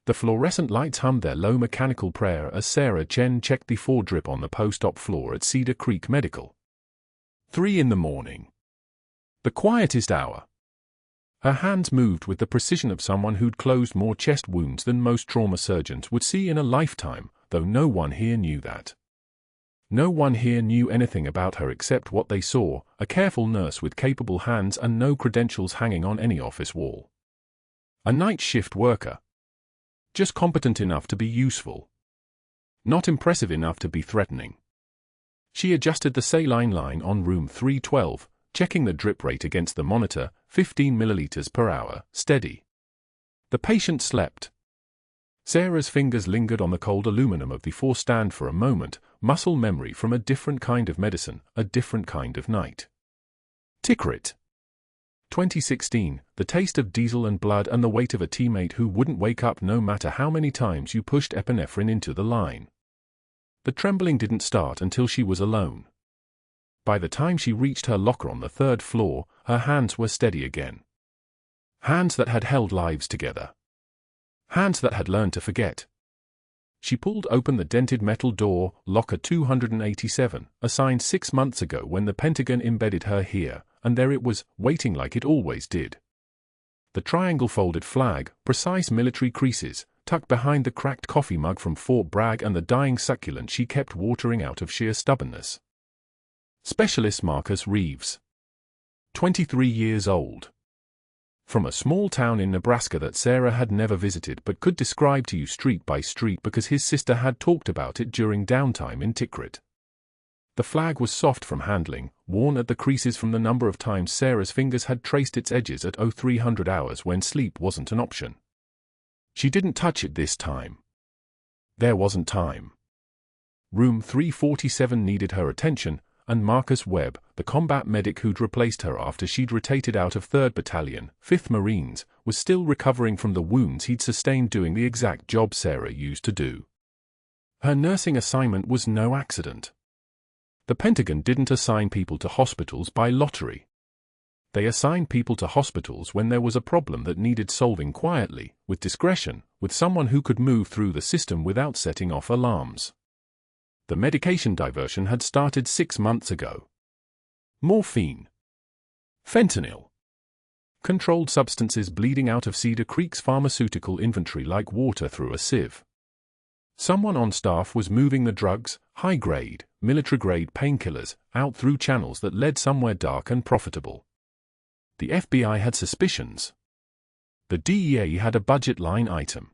The fluorescent lights hummed their low mechanical prayer as Chen checked the 4-drip on the post-op floor at Cedar Creek Medical. 3 in the morning. The quietest hour. Her hands moved with the precision of someone who'd closed more chest wounds than most trauma surgeons would see in a lifetime, though no one here knew that. No one here knew anything about her except what they saw, a careful nurse with capable hands and no credentials hanging on any office wall. A night shift worker. Just competent enough to be useful. Not impressive enough to be threatening. She adjusted the saline line on room 312, checking the drip rate against the monitor, 15 milliliters per hour, steady. The patient slept. Sarah's fingers lingered on the cold aluminum of the 4-stand for a moment, muscle memory from a different kind of medicine, a different kind of night. Tikrit. 2016, the taste of diesel and blood and the weight of a teammate who wouldn't wake up no matter how many times you pushed epinephrine into the line. The trembling didn't start until she was alone. By the time she reached her locker on the 3rd floor, her hands were steady again. Hands that had held lives together. Hands that had learned to forget. She pulled open the dented metal door, locker 287, assigned 6 months ago when the Pentagon embedded her here, and there it was, waiting like it always did. The triangle-folded flag, precise military creases, tucked behind the cracked coffee mug from Fort Bragg and the dying succulent she kept watering out of sheer stubbornness. Specialist Marcus Reeves. 23 years old. From a small town in Nebraska that Sarah had never visited but could describe to you street by street because his sister had talked about it during downtime in Tikrit. The flag was soft from handling, worn at the creases from the number of times Sarah's fingers had traced its edges at 0300 hours when sleep wasn't an option. She didn't touch it this time. There wasn't time. Room 347 needed her attention, and Marcus Webb, the combat medic who'd replaced her after she'd rotated out of 3rd Battalion, 5th Marines, was still recovering from the wounds he'd sustained doing the exact job Sarah used to do. Her nursing assignment was no accident. The Pentagon didn't assign people to hospitals by lottery. They assigned people to hospitals when there was a problem that needed solving quietly, with discretion, with someone who could move through the system without setting off alarms. The medication diversion had started 6 months ago. Morphine. Fentanyl. Controlled substances bleeding out of Cedar Creek's pharmaceutical inventory like water through a sieve. Someone on staff was moving the drugs, high-grade, military-grade painkillers, out through channels that led somewhere dark and profitable. The FBI had suspicions. The DEA had a budget line item.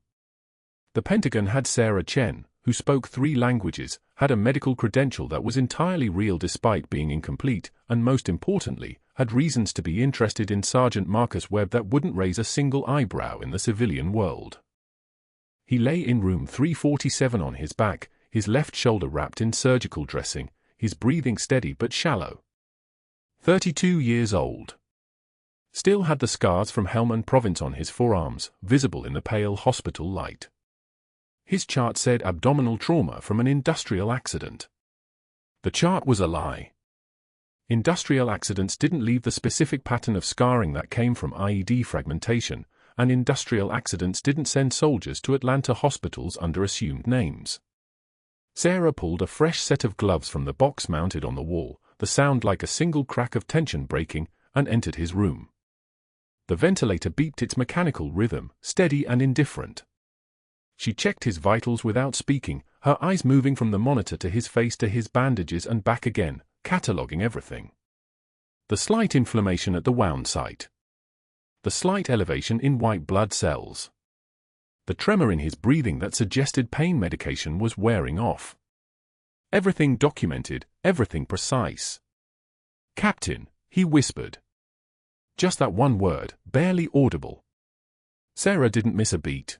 The Pentagon had Sarah Chen, who spoke 3 languages, had a medical credential that was entirely real despite being incomplete, and most importantly, had reasons to be interested in Sergeant Marcus Webb that wouldn't raise a single eyebrow in the civilian world. He lay in room 347 on his back, his left shoulder wrapped in surgical dressing, his breathing steady but shallow. 32 years old. Still had the scars from Helmand Province on his forearms, visible in the pale hospital light. His chart said abdominal trauma from an industrial accident. The chart was a lie. Industrial accidents didn't leave the specific pattern of scarring that came from IED fragmentation, and industrial accidents didn't send soldiers to Atlanta hospitals under assumed names. Sarah pulled a fresh set of gloves from the box mounted on the wall, the sound like a single crack of tension breaking, and entered his room. The ventilator beeped its mechanical rhythm, steady and indifferent. She checked his vitals without speaking, her eyes moving from the monitor to his face to his bandages and back again, cataloging everything. The slight inflammation at the wound site. The slight elevation in white blood cells. The tremor in his breathing that suggested pain medication was wearing off. Everything documented, everything precise. "Captain," he whispered. Just that one word, barely audible. Sarah didn't miss a beat.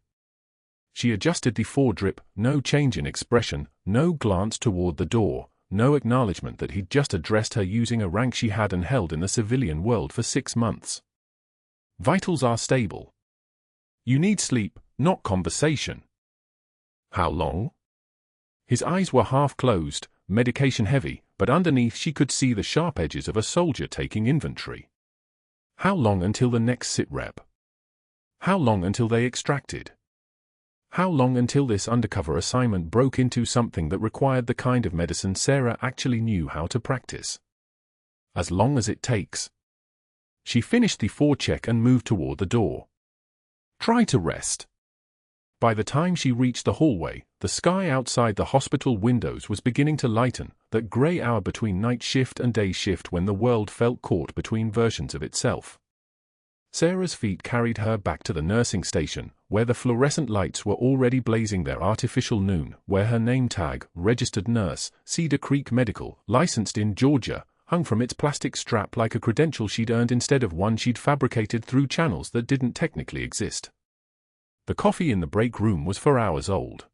She adjusted the 4-drip, no change in expression, no glance toward the door, no acknowledgement that he'd just addressed her using a rank she hadn't held in the civilian world for 6 months. "Vitals are stable. You need sleep, not conversation." "How long?" His eyes were half closed, medication heavy, but underneath she could see the sharp edges of a soldier taking inventory. "How long until the next sit rep? How long until they extracted? How long until this undercover assignment broke into something that required the kind of medicine Sarah actually knew how to practice? As long as it takes. She finished the forecheck and moved toward the door. Try to rest. By the time she reached the hallway, the sky outside the hospital windows was beginning to lighten, that grey hour between night shift and day shift when the world felt caught between versions of itself. Sarah's feet carried her back to the nursing station, where the fluorescent lights were already blazing their artificial noon, where her name tag, registered nurse, Cedar Creek Medical, licensed in Georgia, hung from its plastic strap like a credential she'd earned instead of one she'd fabricated through channels that didn't technically exist. The coffee in the break room was 4 hours old.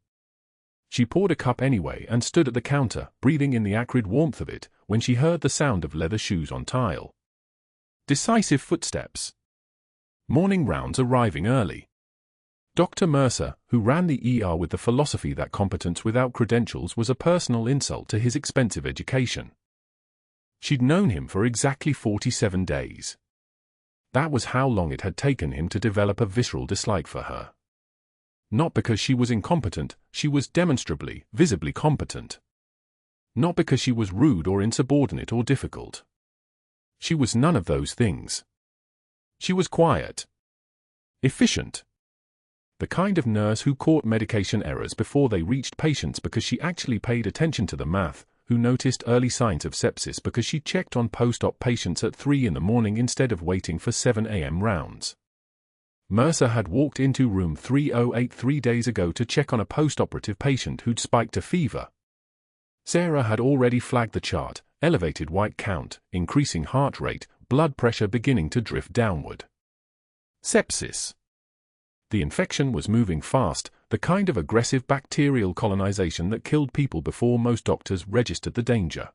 She poured a cup anyway and stood at the counter, breathing in the acrid warmth of it, when she heard the sound of leather shoes on tile. Decisive footsteps. Morning rounds arriving early. Dr. Mercer, who ran the ER with the philosophy that competence without credentials was a personal insult to his expensive education. She'd known him for exactly 47 days. That was how long it had taken him to develop a visceral dislike for her. Not because she was incompetent, she was demonstrably, visibly competent. Not because she was rude or insubordinate or difficult. She was none of those things. She was quiet. Efficient. The kind of nurse who caught medication errors before they reached patients because she actually paid attention to the math, who noticed early signs of sepsis because she checked on post-op patients at 3 in the morning instead of waiting for 7 a.m. rounds. Mercer had walked into room 308 3 days ago to check on a post-operative patient who'd spiked a fever. Sarah had already flagged the chart, elevated white count, increasing heart rate, blood pressure beginning to drift downward. Sepsis. The infection was moving fast, the kind of aggressive bacterial colonization that killed people before most doctors registered the danger.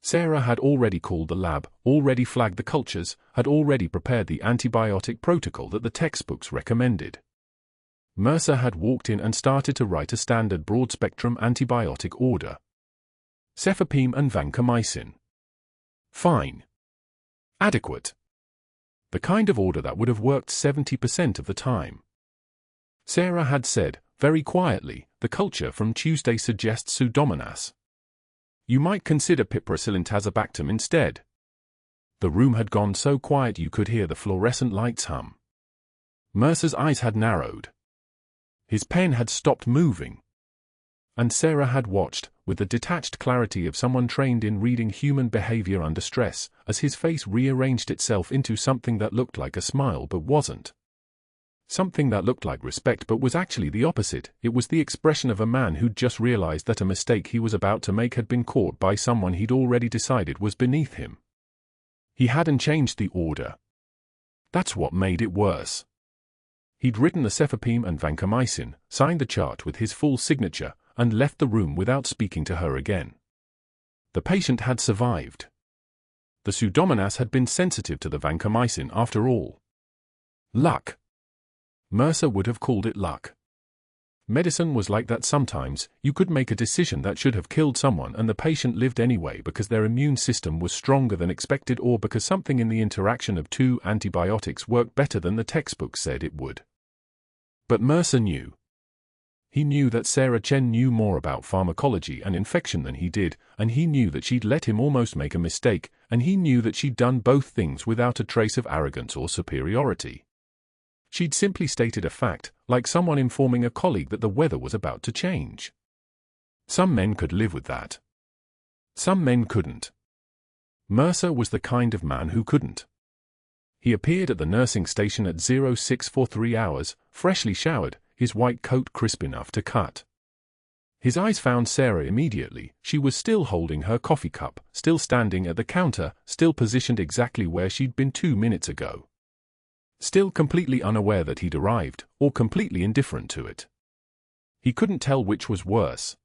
Sarah had already called the lab, already flagged the cultures, had already prepared the antibiotic protocol that the textbooks recommended. Mercer had walked in and started to write a standard broad-spectrum antibiotic order. Cefepime and vancomycin. Fine. Adequate. The kind of order that would have worked 70% of the time. Sarah had said, very quietly, the culture from Tuesday suggests Pseudomonas. You might consider piperacillin-tazobactam instead. The room had gone so quiet you could hear the fluorescent lights hum. Mercer's eyes had narrowed. His pen had stopped moving. And Sarah had watched, with the detached clarity of someone trained in reading human behavior under stress, as his face rearranged itself into something that looked like a smile but wasn't. Something that looked like respect but was actually the opposite. It was the expression of a man who'd just realized that a mistake he was about to make had been caught by someone he'd already decided was beneath him. He hadn't changed the order. That's what made it worse. He'd written the cefepime and vancomycin, signed the chart with his full signature, and left the room without speaking to her again. The patient had survived. The Pseudomonas had been sensitive to the vancomycin after all. Luck. Mercer would have called it luck. Medicine was like that sometimes. You could make a decision that should have killed someone and the patient lived anyway because their immune system was stronger than expected or because something in the interaction of two antibiotics worked better than the textbook said it would. But Mercer knew. He knew that Sarah Chen knew more about pharmacology and infection than he did, and he knew that she'd let him almost make a mistake, and he knew that she'd done both things without a trace of arrogance or superiority. She'd simply stated a fact, like someone informing a colleague that the weather was about to change. Some men could live with that. Some men couldn't. Mercer was the kind of man who couldn't. He appeared at the nursing station at 0643 hours, freshly showered, his white coat crisp enough to cut. His eyes found Sarah immediately. She was still holding her coffee cup, still standing at the counter, still positioned exactly where she'd been 2 minutes ago. Still completely unaware that he'd arrived, or completely indifferent to it. He couldn't tell which was worse.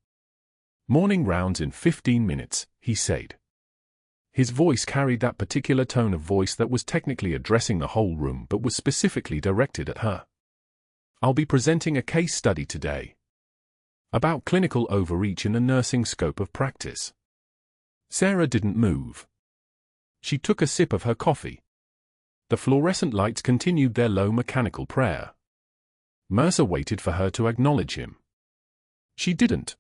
Morning rounds in 15 minutes, he said. His voice carried that particular tone of voice that was technically addressing the whole room but was specifically directed at her. I'll be presenting a case study today. About clinical overreach in the nursing scope of practice. Sarah didn't move. She took a sip of her coffee. The fluorescent lights continued their low mechanical prayer. Mercer waited for her to acknowledge him. She didn't.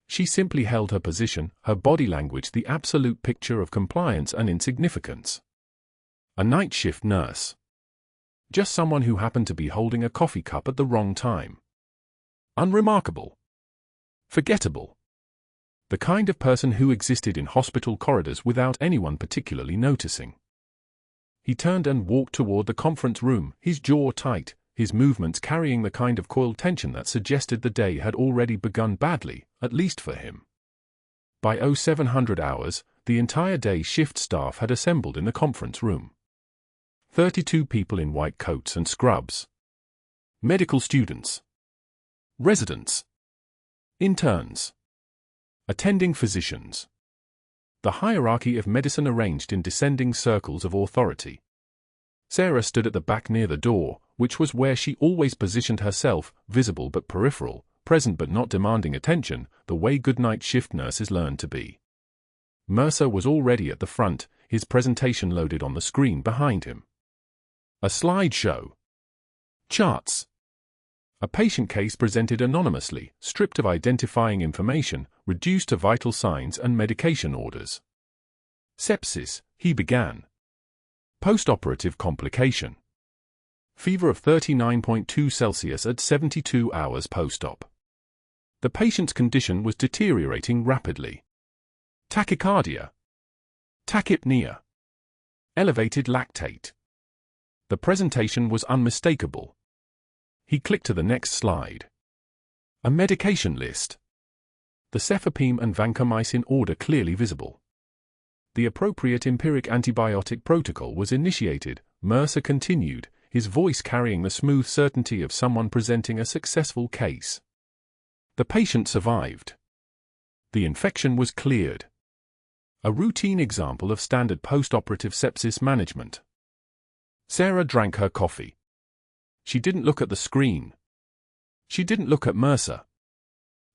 She simply held her position, her body language the absolute picture of compliance and insignificance. A night shift nurse. Just someone who happened to be holding a coffee cup at the wrong time. Unremarkable. Forgettable. The kind of person who existed in hospital corridors without anyone particularly noticing. He turned and walked toward the conference room, his jaw tight, his movements carrying the kind of coiled tension that suggested the day had already begun badly, at least for him. By 0700 hours, the entire day shift staff had assembled in the conference room. 32 people in white coats and scrubs. Medical students. Residents. Interns. Attending physicians. The hierarchy of medicine arranged in descending circles of authority. Sarah stood at the back near the door, which was where she always positioned herself, visible but peripheral, present but not demanding attention, the way good-night shift nurses learn to be. Mercer was already at the front, his presentation loaded on the screen behind him. A slideshow. Charts. A patient case presented anonymously, stripped of identifying information, reduced to vital signs and medication orders. Sepsis, he began. Postoperative complication. Fever of 39.2 Celsius at 72 hours post-op. The patient's condition was deteriorating rapidly. Tachycardia. Tachypnea. Elevated lactate. The presentation was unmistakable. He clicked to the next slide. A medication list. The cefepime and vancomycin order clearly visible. The appropriate empiric antibiotic protocol was initiated, Mercer continued, his voice carrying the smooth certainty of someone presenting a successful case. The patient survived. The infection was cleared. A routine example of standard post-operative sepsis management. Sarah drank her coffee. She didn't look at the screen. She didn't look at Mercer.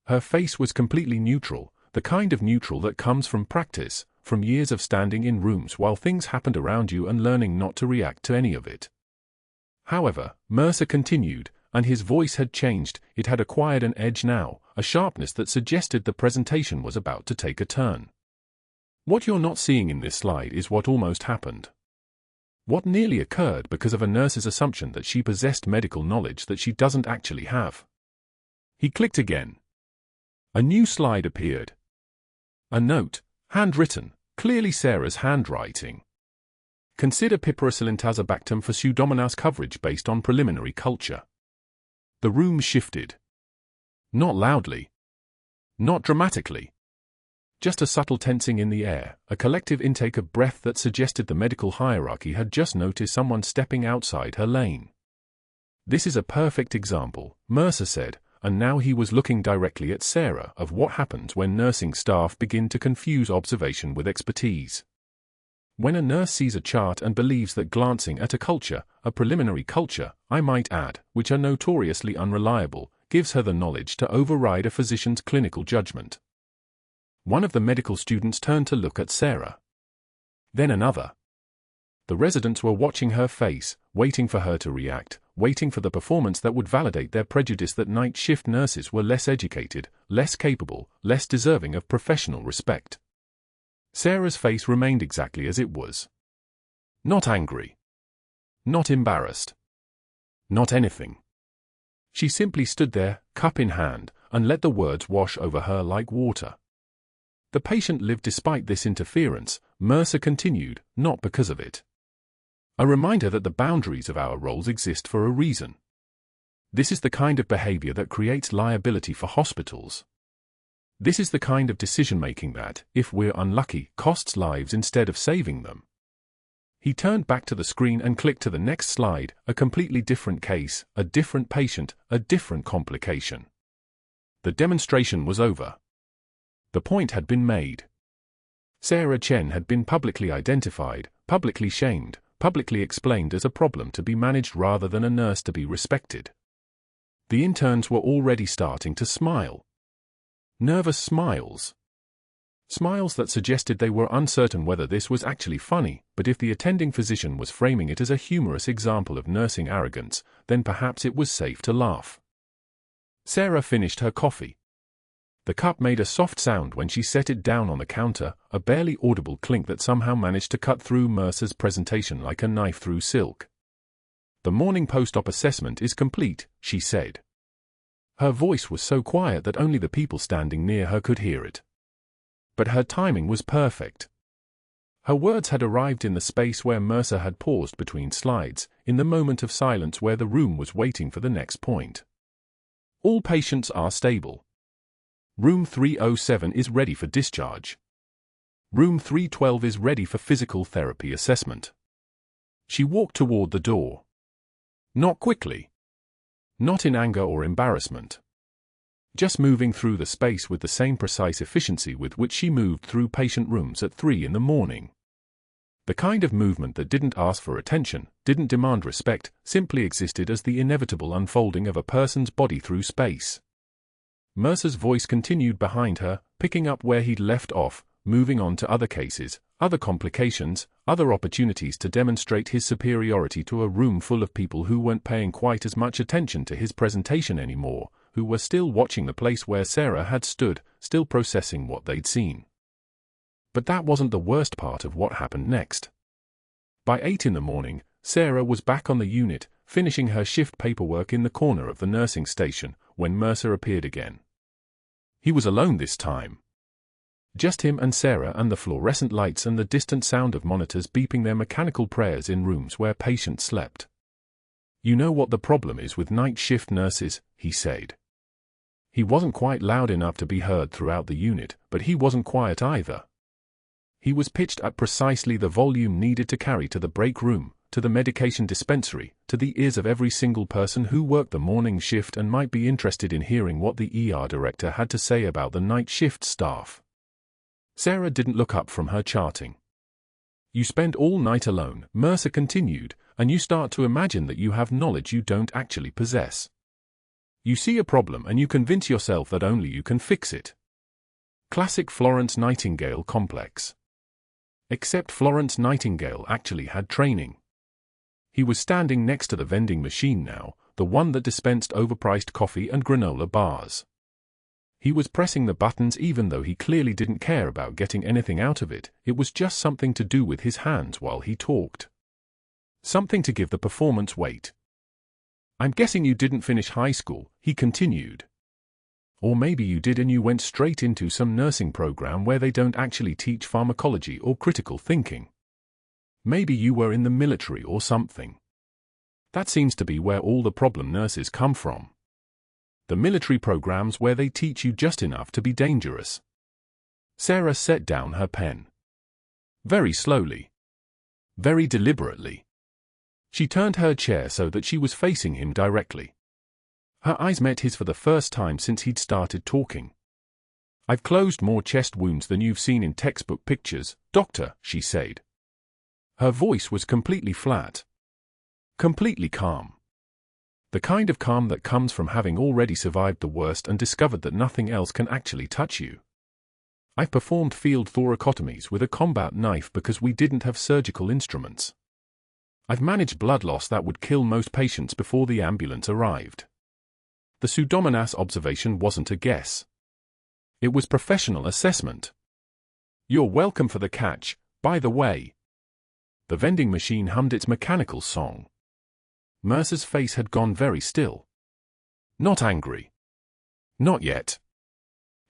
Her face was completely neutral, the kind of neutral that comes from practice, from years of standing in rooms while things happened around you and learning not to react to any of it. However, Mercer continued, and his voice had changed, it had acquired an edge now, a sharpness that suggested the presentation was about to take a turn. What you're not seeing in this slide is what almost happened. What nearly occurred because of a nurse's assumption that she possessed medical knowledge that she doesn't actually have. He clicked again. A new slide appeared. A note, handwritten, clearly Sarah's handwriting. Consider piperacillin-tazobactam for Pseudomonas coverage based on preliminary culture. The room shifted. Not loudly. Not dramatically. Just a subtle tensing in the air, a collective intake of breath that suggested the medical hierarchy had just noticed someone stepping outside her lane. This is a perfect example, Mercer said, and now he was looking directly at Sarah, of what happens when nursing staff begin to confuse observation with expertise. When a nurse sees a chart and believes that glancing at a culture, a preliminary culture, I might add, which are notoriously unreliable, gives her the knowledge to override a physician's clinical judgment. One of the medical students turned to look at Sarah. Then another. The residents were watching her face, waiting for her to react, waiting for the performance that would validate their prejudice that night shift nurses were less educated, less capable, less deserving of professional respect. Sarah's face remained exactly as it was. Not angry. Not embarrassed. Not anything. She simply stood there, cup in hand, and let the words wash over her like water. The patient lived despite this interference, Mercer continued, not because of it. A reminder that the boundaries of our roles exist for a reason. This is the kind of behavior that creates liability for hospitals. This is the kind of decision-making that, if we're unlucky, costs lives instead of saving them. He turned back to the screen and clicked to the next slide, a completely different case, a different patient, a different complication. The demonstration was over. The point had been made. Sarah Chen had been publicly identified, publicly shamed, publicly explained as a problem to be managed rather than a nurse to be respected. The interns were already starting to smile. Nervous smiles. Smiles that suggested they were uncertain whether this was actually funny, but if the attending physician was framing it as a humorous example of nursing arrogance, then perhaps it was safe to laugh. Sarah finished her coffee. The cup made a soft sound when she set it down on the counter, a barely audible clink that somehow managed to cut through Mercer's presentation like a knife through silk. "The morning post-op assessment is complete," she said. Her voice was so quiet that only the people standing near her could hear it. But her timing was perfect. Her words had arrived in the space where Mercer had paused between slides, in the moment of silence where the room was waiting for the next point. "All patients are stable. Room 307 is ready for discharge. Room 312 is ready for physical therapy assessment." She walked toward the door. Not quickly. Not in anger or embarrassment. Just moving through the space with the same precise efficiency with which she moved through patient rooms at 3 in the morning. The kind of movement that didn't ask for attention, didn't demand respect, simply existed as the inevitable unfolding of a person's body through space. Mercer's voice continued behind her, picking up where he'd left off, moving on to other cases, other complications, other opportunities to demonstrate his superiority to a room full of people who weren't paying quite as much attention to his presentation anymore, who were still watching the place where Sarah had stood, still processing what they'd seen. But that wasn't the worst part of what happened next. By 8 in the morning, Sarah was back on the unit, finishing her shift paperwork in the corner of the nursing station, when Mercer appeared again. He was alone this time. Just him and Sarah and the fluorescent lights and the distant sound of monitors beeping their mechanical prayers in rooms where patients slept. "You know what the problem is with night shift nurses," he said. He wasn't quite loud enough to be heard throughout the unit, but he wasn't quiet either. He was pitched at precisely the volume needed to carry to the break room, to the medication dispensary, to the ears of every single person who worked the morning shift and might be interested in hearing what the ER director had to say about the night shift staff. Sarah didn't look up from her charting. "You spend all night alone," Mercer continued, "and you start to imagine that you have knowledge you don't actually possess. You see a problem and you convince yourself that only you can fix it. Classic Florence Nightingale complex. Except Florence Nightingale actually had training. He was standing next to the vending machine now, the one that dispensed overpriced coffee and granola bars. He was pressing the buttons even though he clearly didn't care about getting anything out of it. It was just something to do with his hands while he talked. Something to give the performance weight. "I'm guessing you didn't finish high school," he continued. "Or maybe you did and you went straight into some nursing program where they don't actually teach pharmacology or critical thinking. Maybe you were in the military or something. That seems to be where all the problem nurses come from. The military programs where they teach you just enough to be dangerous." Sarah set down her pen. Very slowly. Very deliberately. She turned her chair so that she was facing him directly. Her eyes met his for the first time since he'd started talking. "I've closed more chest wounds than you've seen in textbook pictures, doctor," she said. Her voice was completely flat. Completely calm. The kind of calm that comes from having already survived the worst and discovered that nothing else can actually touch you. "I've performed field thoracotomies with a combat knife because we didn't have surgical instruments. I've managed blood loss that would kill most patients before the ambulance arrived." The Pseudomonas observation wasn't a guess. It was professional assessment. "You're welcome for the catch, by the way." The vending machine hummed its mechanical song. Mercer's face had gone very still. Not angry. Not yet.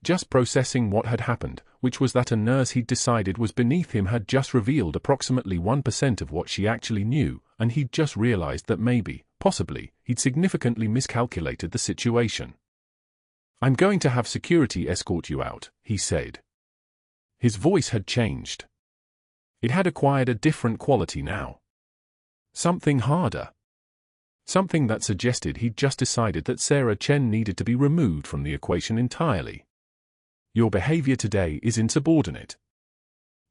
Just processing what had happened, which was that a nurse he'd decided was beneath him had just revealed approximately 1% of what she actually knew, and he'd just realized that maybe, possibly, he'd significantly miscalculated the situation. "I'm going to have security escort you out," he said. His voice had changed. It had acquired a different quality now. Something harder. Something that suggested he'd just decided that Sarah Chen needed to be removed from the equation entirely. "Your behavior today is insubordinate.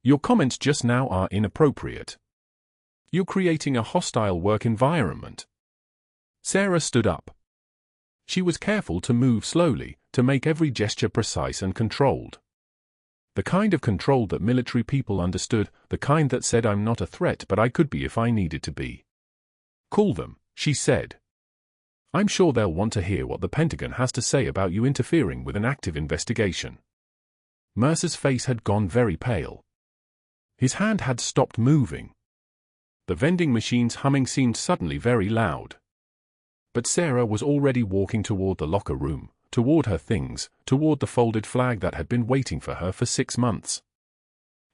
Your comments just now are inappropriate. You're creating a hostile work environment." Sarah stood up. She was careful to move slowly, to make every gesture precise and controlled. The kind of control that military people understood, the kind that said I'm not a threat but I could be if I needed to be. Call them, she said. I'm sure they'll want to hear what the Pentagon has to say about you interfering with an active investigation. Mercer's face had gone very pale. His hand had stopped moving. The vending machine's humming seemed suddenly very loud. But Sarah was already walking toward the locker room, toward her things, toward the folded flag that had been waiting for her for 6 months.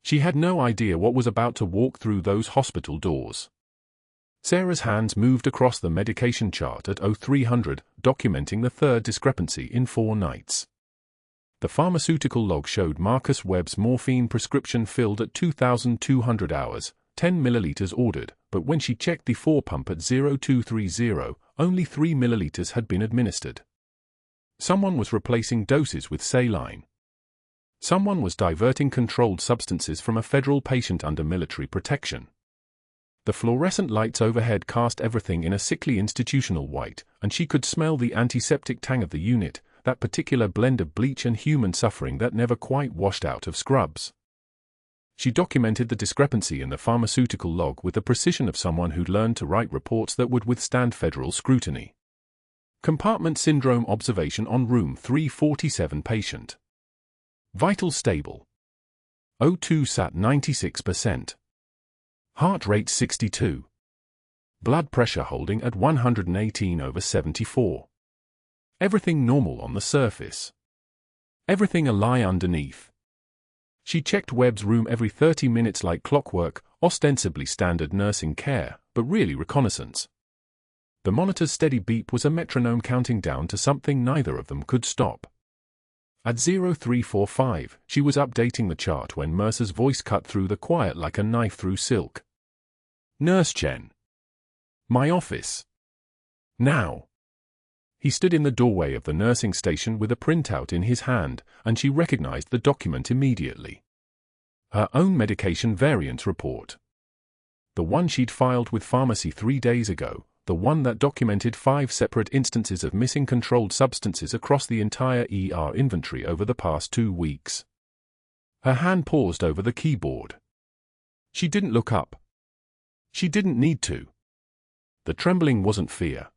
She had no idea what was about to walk through those hospital doors. Sarah's hands moved across the medication chart at 0300, documenting the third discrepancy in 4 nights. The pharmaceutical log showed Marcus Webb's morphine prescription filled at 2,200 hours, 10 milliliters ordered, but when she checked the 4 pump at 0230, only 3 milliliters had been administered. Someone was replacing doses with saline. Someone was diverting controlled substances from a federal patient under military protection. The fluorescent lights overhead cast everything in a sickly institutional white, and she could smell the antiseptic tang of the unit, that particular blend of bleach and human suffering that never quite washed out of scrubs. She documented the discrepancy in the pharmaceutical log with the precision of someone who'd learned to write reports that would withstand federal scrutiny. Compartment syndrome observation on room 347 patient. Vital stable. O2 sat 96%. Heart rate 62. Blood pressure holding at 118/74. Everything normal on the surface. Everything a lie underneath. She checked Webb's room every 30 minutes like clockwork, ostensibly standard nursing care, but really reconnaissance. The monitor's steady beep was a metronome counting down to something neither of them could stop. At 0345, she was updating the chart when Mercer's voice cut through the quiet like a knife through silk. Nurse Chen. My office. Now. He stood in the doorway of the nursing station with a printout in his hand, and she recognized the document immediately. Her own medication variance report. The one she'd filed with pharmacy 3 days ago, the one that documented 5 separate instances of missing controlled substances across the entire ER inventory over the past 2 weeks. Her hand paused over the keyboard. She didn't look up. She didn't need to. The trembling wasn't fear.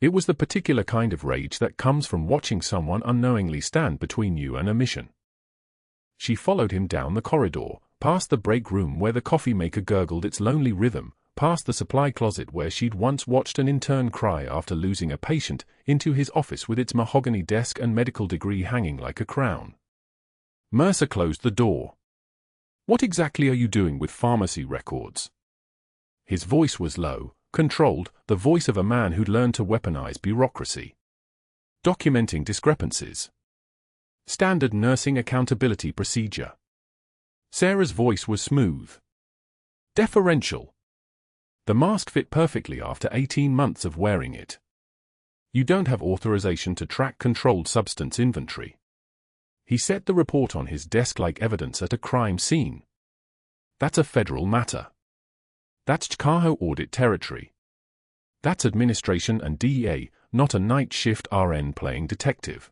It was the particular kind of rage that comes from watching someone unknowingly stand between you and a mission. She followed him down the corridor, past the break room where the coffee maker gurgled its lonely rhythm, past the supply closet where she'd once watched an intern cry after losing a patient, into his office with its mahogany desk and medical degree hanging like a crown. Mercer closed the door. What exactly are you doing with pharmacy records? His voice was low, controlled, the voice of a man who'd learned to weaponize bureaucracy. Documenting discrepancies. Standard nursing accountability procedure. Sarah's voice was smooth. Deferential. The mask fit perfectly after 18 months of wearing it. You don't have authorization to track controlled substance inventory. He set the report on his desk like evidence at a crime scene. That's a federal matter. That's Chicago audit territory. That's administration and DEA, not a night shift RN playing detective.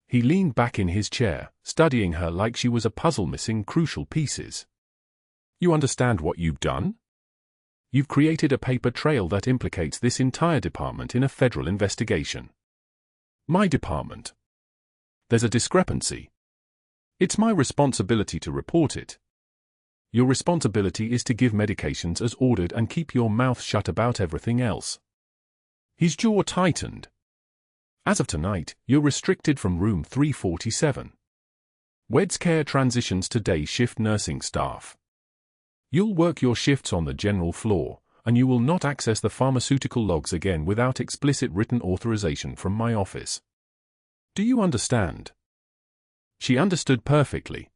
He leaned back in his chair, studying her like she was a puzzle missing crucial pieces. You understand what you've done? You've created a paper trail that implicates this entire department in a federal investigation. My department. There's a discrepancy. It's my responsibility to report it. Your responsibility is to give medications as ordered and keep your mouth shut about everything else. His jaw tightened. As of tonight, you're restricted from room 347. Wed's care transitions to day shift nursing staff. You'll work your shifts on the general floor, and you will not access the pharmaceutical logs again without explicit written authorization from my office. Do you understand? She understood perfectly.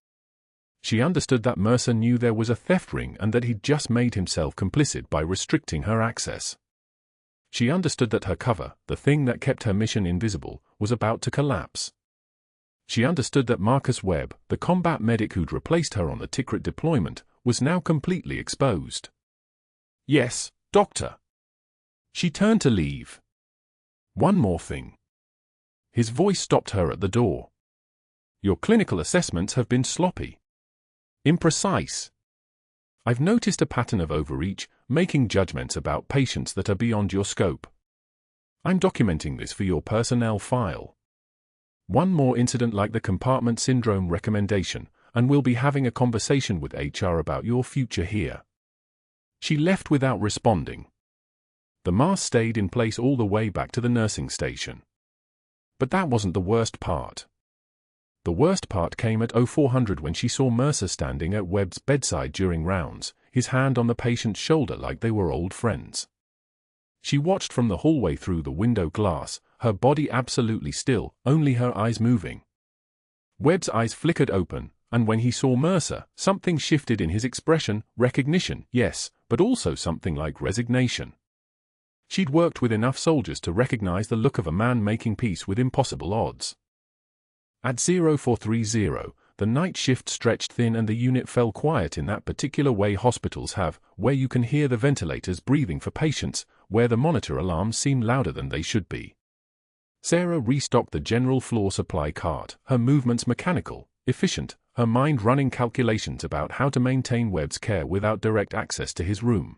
She understood that Mercer knew there was a theft ring and that he'd just made himself complicit by restricting her access. She understood that her cover, the thing that kept her mission invisible, was about to collapse. She understood that Marcus Webb, the combat medic who'd replaced her on the Tikrit deployment, was now completely exposed. Yes, Doctor. She turned to leave. One more thing. His voice stopped her at the door. Your clinical assessments have been sloppy. Imprecise. I've noticed a pattern of overreach, making judgments about patients that are beyond your scope. I'm documenting this for your personnel file. One more incident like the compartment syndrome recommendation, and we'll be having a conversation with HR about your future here. She left without responding. The mask stayed in place all the way back to the nursing station. But that wasn't the worst part. The worst part came at 0400 when she saw Mercer standing at Webb's bedside during rounds, his hand on the patient's shoulder like they were old friends. She watched from the hallway through the window glass, her body absolutely still, only her eyes moving. Webb's eyes flickered open, and when he saw Mercer, something shifted in his expression, recognition, yes, but also something like resignation. She'd worked with enough soldiers to recognize the look of a man making peace with impossible odds. At 0430, the night shift stretched thin and the unit fell quiet in that particular way hospitals have, where you can hear the ventilators breathing for patients, where the monitor alarms seem louder than they should be. Sarah restocked the general floor supply cart, her movements mechanical, efficient, her mind running calculations about how to maintain Webb's care without direct access to his room.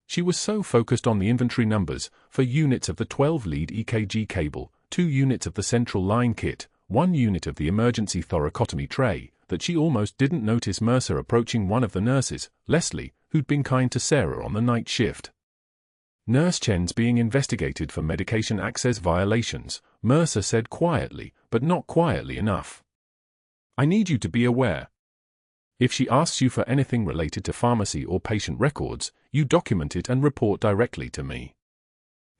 She was so focused on the inventory numbers, for units of the 12-lead EKG cable, 2 units of the central line kit, 1 unit of the emergency thoracotomy tray, that she almost didn't notice Mercer approaching one of the nurses, Leslie, who'd been kind to Sarah on the night shift. Nurse Chen's being investigated for medication access violations, Mercer said quietly, but not quietly enough. I need you to be aware. If she asks you for anything related to pharmacy or patient records, you document it and report directly to me.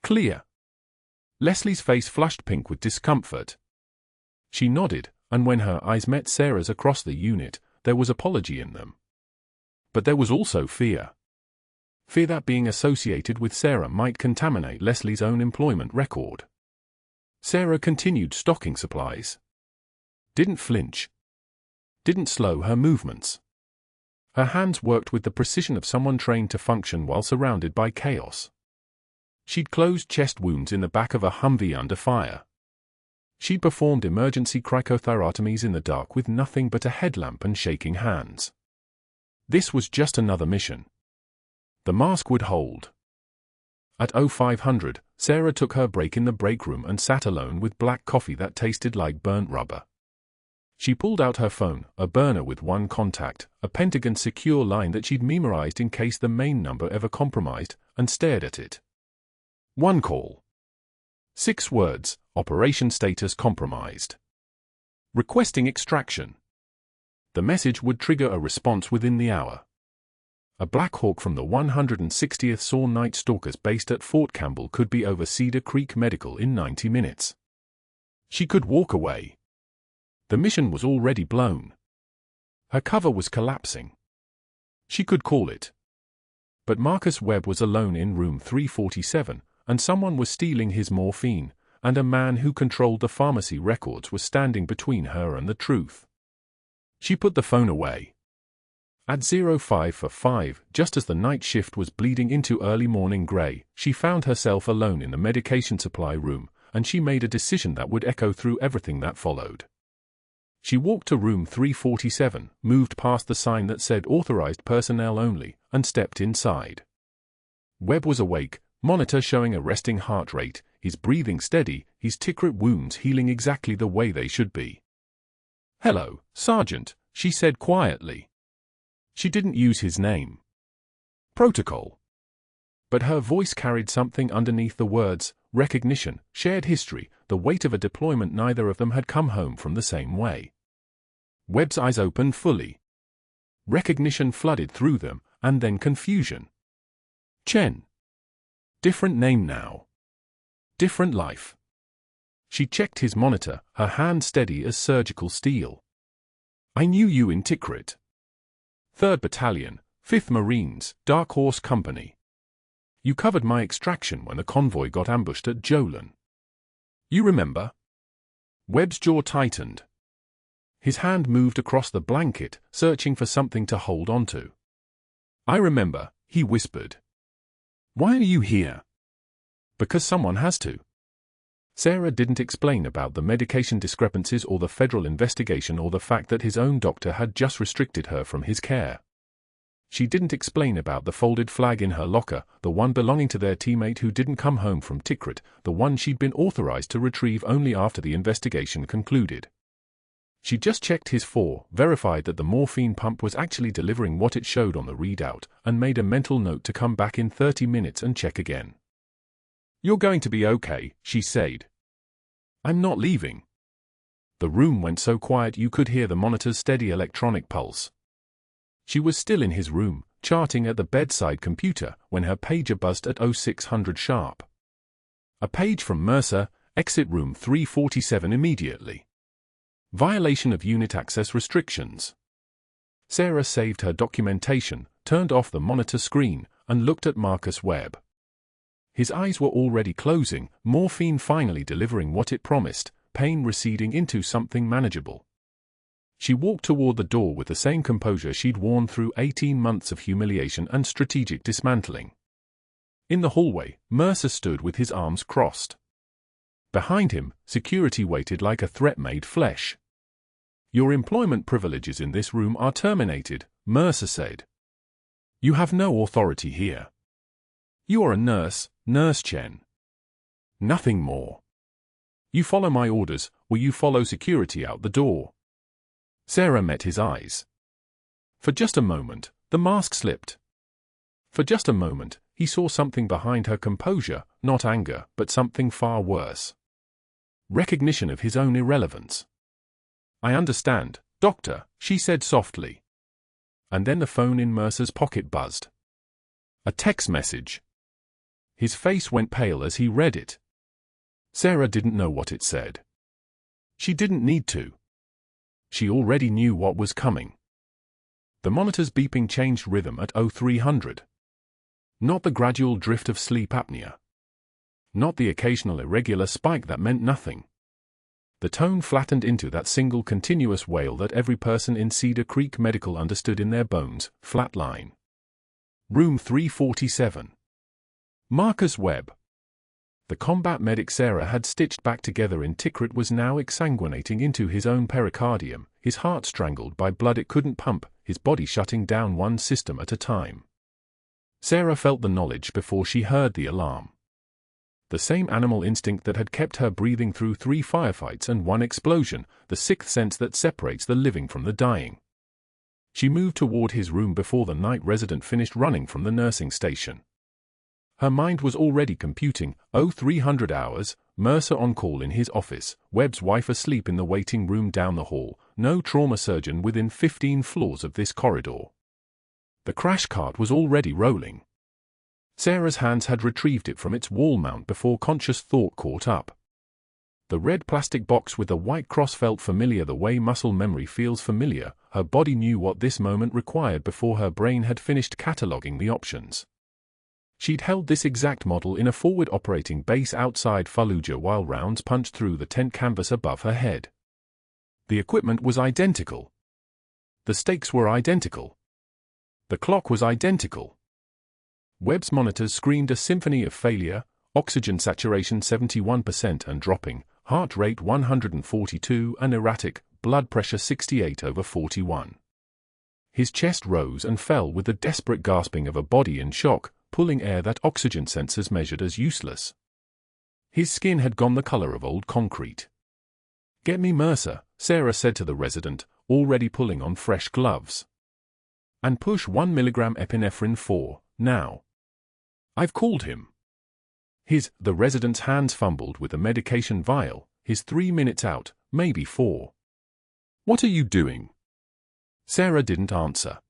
Clear? Leslie's face flushed pink with discomfort. She nodded, and when her eyes met Sarah's across the unit, there was apology in them. But there was also fear. Fear that being associated with Sarah might contaminate Leslie's own employment record. Sarah continued stocking supplies. Didn't flinch. Didn't slow her movements. Her hands worked with the precision of someone trained to function while surrounded by chaos. She'd closed chest wounds in the back of a Humvee under fire. She'd performed emergency cricothyrotomies in the dark with nothing but a headlamp and shaking hands. This was just another mission. The mask would hold. At 0500, Sarah took her break in the break room and sat alone with black coffee that tasted like burnt rubber. She pulled out her phone, a burner with 1 contact, a Pentagon secure line that she'd memorized in case the main number ever compromised, and stared at it. 1 call. 6 words, operation status compromised. Requesting extraction. The message would trigger a response within the hour. A Black Hawk from the 160th SAW Night Stalkers based at Fort Campbell could be over Cedar Creek Medical in 90 minutes. She could walk away. The mission was already blown. Her cover was collapsing. She could call it. But Marcus Webb was alone in room 347, and someone was stealing his morphine, and a man who controlled the pharmacy records was standing between her and the truth. She put the phone away. At 05:05, just as the night shift was bleeding into early morning grey, she found herself alone in the medication supply room, and she made a decision that would echo through everything that followed. She walked to room 347, moved past the sign that said authorized personnel only, and stepped inside. Webb was awake, monitor showing a resting heart rate, his breathing steady, his Tikrit wounds healing exactly the way they should be. "Hello, Sergeant," she said quietly. She didn't use his name. Protocol. But her voice carried something underneath the words, recognition, shared history, the weight of a deployment neither of them had come home from the same way. Webb's eyes opened fully. Recognition flooded through them, and then confusion. Chen. Different name now. Different life. She checked his monitor, her hand steady as surgical steel. "I knew you in Tikrit. 3rd Battalion, 5th Marines, Dark Horse Company. You covered my extraction when the convoy got ambushed at Jolin. You remember?" Webb's jaw tightened. His hand moved across the blanket, searching for something to hold onto. "I remember," he whispered. "Why are you here?" "Because someone has to." Sarah didn't explain about the medication discrepancies or the federal investigation or the fact that his own doctor had just restricted her from his care. She didn't explain about the folded flag in her locker, the one belonging to their teammate who didn't come home from Tikrit, the one she'd been authorized to retrieve only after the investigation concluded. She just checked his verified that the morphine pump was actually delivering what it showed on the readout, and made a mental note to come back in 30 minutes and check again. "You're going to be okay," she said. "I'm not leaving." The room went so quiet you could hear the monitor's steady electronic pulse. She was still in his room, charting at the bedside computer, when her pager buzzed at 0600 sharp. A page from Mercer, exit room 347 immediately. Violation of unit access restrictions. Sarah saved her documentation, turned off the monitor screen, and looked at Marcus Webb. His eyes were already closing, morphine finally delivering what it promised, pain receding into something manageable. She walked toward the door with the same composure she'd worn through 18 months of humiliation and strategic dismantling. In the hallway, Mercer stood with his arms crossed. Behind him, security waited like a threat made flesh. "Your employment privileges in this room are terminated," Mercer said. "You have no authority here. You are a nurse, Nurse Chen. Nothing more. You follow my orders, or you follow security out the door." Sarah met his eyes. For just a moment, the mask slipped. For just a moment, he saw something behind her composure, not anger, but something far worse. Recognition of his own irrelevance. "I understand, Doctor," she said softly. And then the phone in Mercer's pocket buzzed. A text message. His face went pale as he read it. Sarah didn't know what it said. She didn't need to. She already knew what was coming. The monitor's beeping changed rhythm at 0300. Not the gradual drift of sleep apnea. Not the occasional irregular spike that meant nothing. The tone flattened into that single continuous wail that every person in Cedar Creek Medical understood in their bones, flat line. Room 347. Marcus Webb. The combat medic Sarah had stitched back together in Tikrit was now exsanguinating into his own pericardium, his heart strangled by blood it couldn't pump, his body shutting down one system at a time. Sarah felt the knowledge before she heard the alarm. The same animal instinct that had kept her breathing through 3 firefights and 1 explosion, the 6th sense that separates the living from the dying. She moved toward his room before the night resident finished running from the nursing station. Her mind was already computing, 0300 hours, Mercer on call in his office, Webb's wife asleep in the waiting room down the hall, no trauma surgeon within 15 floors of this corridor. The crash cart was already rolling. Sarah's hands had retrieved it from its wall mount before conscious thought caught up. The red plastic box with the white cross felt familiar the way muscle memory feels familiar. Her body knew what this moment required before her brain had finished cataloging the options. She'd held this exact model in a forward operating base outside Fallujah while rounds punched through the tent canvas above her head. The equipment was identical. The stakes were identical. The clock was identical. Webb's monitors screamed a symphony of failure, oxygen saturation 71% and dropping, heart rate 142 and erratic, blood pressure 68/41. His chest rose and fell with the desperate gasping of a body in shock, pulling air that oxygen sensors measured as useless. His skin had gone the color of old concrete. "Get me Mercer," Sarah said to the resident, already pulling on fresh gloves. "And push 1 milligram epinephrine 4, now." "I've called him." The resident's hands fumbled with the medication vial, his 3 minutes out, maybe 4. "What are you doing?" Sarah didn't answer.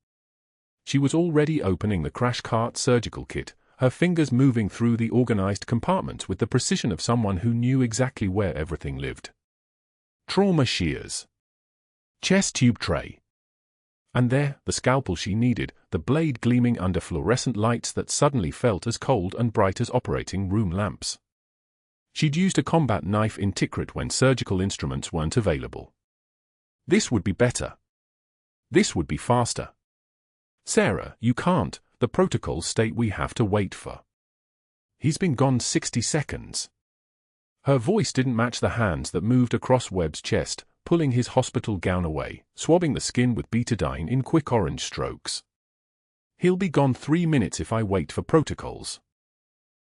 She was already opening the crash cart surgical kit, her fingers moving through the organized compartments with the precision of someone who knew exactly where everything lived. Trauma shears. Chest tube tray. And there, the scalpel she needed, the blade gleaming under fluorescent lights that suddenly felt as cold and bright as operating room lamps. She'd used a combat knife in Tikrit when surgical instruments weren't available. This would be better. This would be faster. "Sarah, you can't, the protocols state we have to wait for." "He's been gone 60 seconds. Her voice didn't match the hands that moved across Webb's chest, pulling his hospital gown away, swabbing the skin with betadine in quick orange strokes. "He'll be gone 3 minutes if I wait for protocols."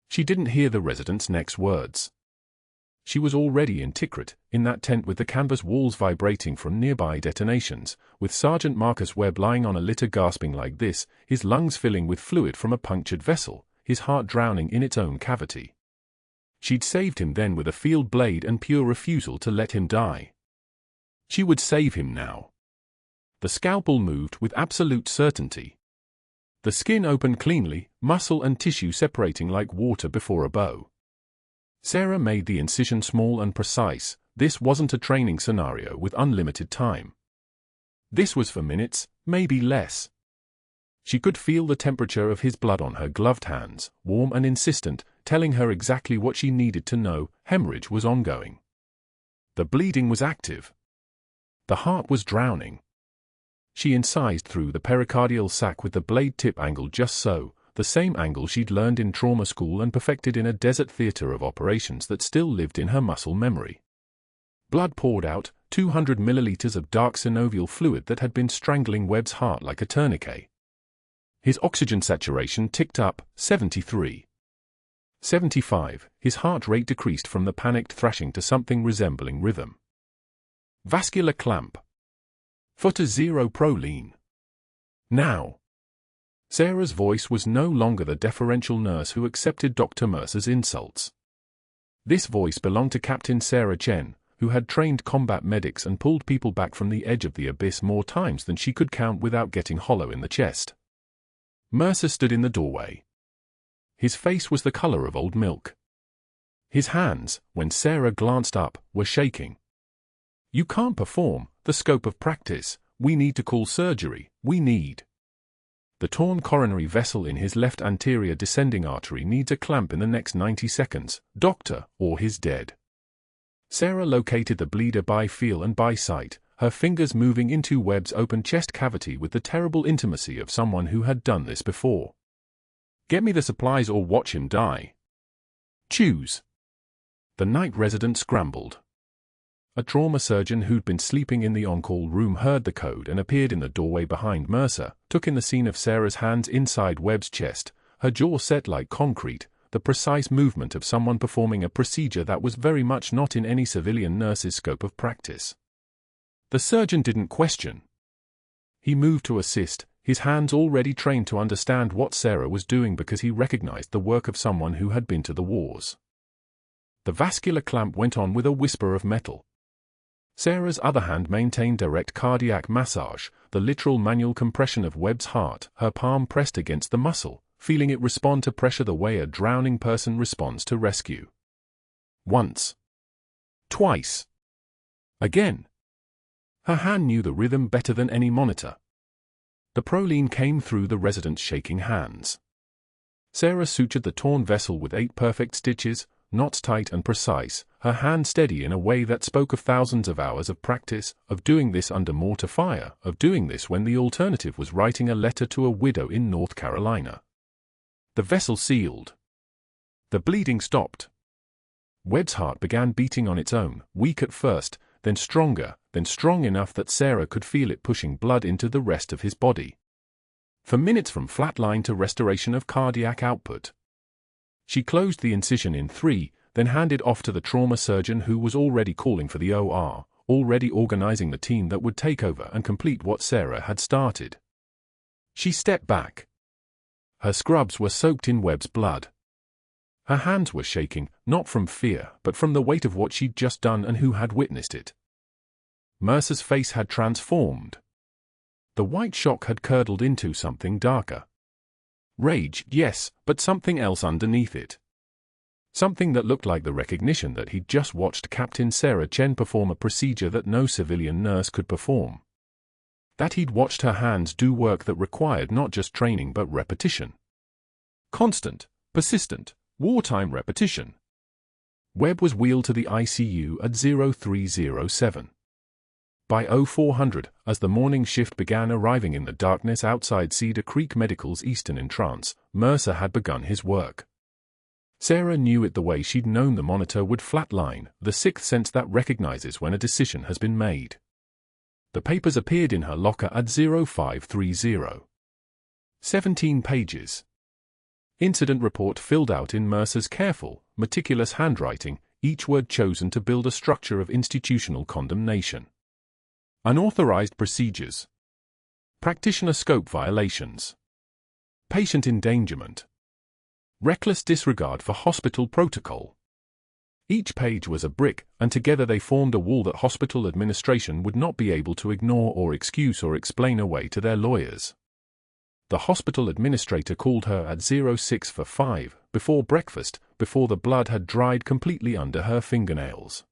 She didn't hear the resident's next words. She was already in Tikrit, in that tent with the canvas walls vibrating from nearby detonations, with Sergeant Marcus Webb lying on a litter gasping like this, his lungs filling with fluid from a punctured vessel, his heart drowning in its own cavity. She'd saved him then with a field blade and pure refusal to let him die. She would save him now. The scalpel moved with absolute certainty. The skin opened cleanly, muscle and tissue separating like water before a bow. Sarah made the incision small and precise. This wasn't a training scenario with unlimited time. This was for minutes, maybe less. She could feel the temperature of his blood on her gloved hands, warm and insistent, telling her exactly what she needed to know. Hemorrhage was ongoing. The bleeding was active. The heart was drowning. She incised through the pericardial sac with the blade tip angled just so, the same angle she'd learned in trauma school and perfected in a desert theater of operations that still lived in her muscle memory. Blood poured out, 200 milliliters of dark synovial fluid that had been strangling Webb's heart like a tourniquet. His oxygen saturation ticked up, 73. 75, his heart rate decreased from the panicked thrashing to something resembling rhythm. Vascular clamp. Footer 0 proline. Now. Sarah's voice was no longer the deferential nurse who accepted Dr. Mercer's insults. This voice belonged to Captain Sarah Chen, who had trained combat medics and pulled people back from the edge of the abyss more times than she could count without getting hollow in the chest. Mercer stood in the doorway. His face was the color of old milk. His hands, when Sarah glanced up, were shaking. "You can't perform, the scope of practice, we need to call surgery, we need." The torn coronary vessel in his left anterior descending artery needs a clamp in the next 90 seconds, doctor, or he's dead. Sarah located the bleeder by feel and by sight, her fingers moving into Webb's open chest cavity with the terrible intimacy of someone who had done this before. "Get me the supplies or watch him die. Choose." The night resident scrambled. A trauma surgeon who'd been sleeping in the on-call room heard the code and appeared in the doorway behind Mercer, took in the scene of Sarah's hands inside Webb's chest, her jaw set like concrete, the precise movement of someone performing a procedure that was very much not in any civilian nurse's scope of practice. The surgeon didn't question. He moved to assist, his hands already trained to understand what Sarah was doing because he recognized the work of someone who had been to the wars. The vascular clamp went on with a whisper of metal. Sarah's other hand maintained direct cardiac massage, the literal manual compression of Webb's heart, her palm pressed against the muscle, feeling it respond to pressure the way a drowning person responds to rescue. Once. Twice. Again. Her hand knew the rhythm better than any monitor. The proline came through the resident's shaking hands. Sarah sutured the torn vessel with 8 perfect stitches, knots tight and precise, her hand steady in a way that spoke of thousands of hours of practice, of doing this under mortar fire, of doing this when the alternative was writing a letter to a widow in North Carolina. The vessel sealed. The bleeding stopped. Webb's heart began beating on its own, weak at first, then stronger, then strong enough that Sarah could feel it pushing blood into the rest of his body. For minutes from flatline to restoration of cardiac output. She closed the incision in 3, then handed off to the trauma surgeon who was already calling for the OR, already organizing the team that would take over and complete what Sarah had started. She stepped back. Her scrubs were soaked in Webb's blood. Her hands were shaking, not from fear, but from the weight of what she'd just done and who had witnessed it. Mercer's face had transformed. The white shock had curdled into something darker. Rage, yes, but something else underneath it. Something that looked like the recognition that he'd just watched Captain Sarah Chen perform a procedure that no civilian nurse could perform. That he'd watched her hands do work that required not just training but repetition. Constant, persistent, wartime repetition. Webb was wheeled to the ICU at 0307. By 0400, as the morning shift began arriving in the darkness outside Cedar Creek Medical's eastern entrance, Mercer had begun his work. Sarah knew it the way she'd known the monitor would flatline, the sixth sense that recognizes when a decision has been made. The papers appeared in her locker at 0530. 17 pages. Incident report filled out in Mercer's careful, meticulous handwriting, each word chosen to build a structure of institutional condemnation. Unauthorized procedures. Practitioner scope violations. Patient endangerment. Reckless disregard for hospital protocol. Each page was a brick, and together they formed a wall that hospital administration would not be able to ignore or excuse or explain away to their lawyers. The hospital administrator called her at 0645, before breakfast, before the blood had dried completely under her fingernails.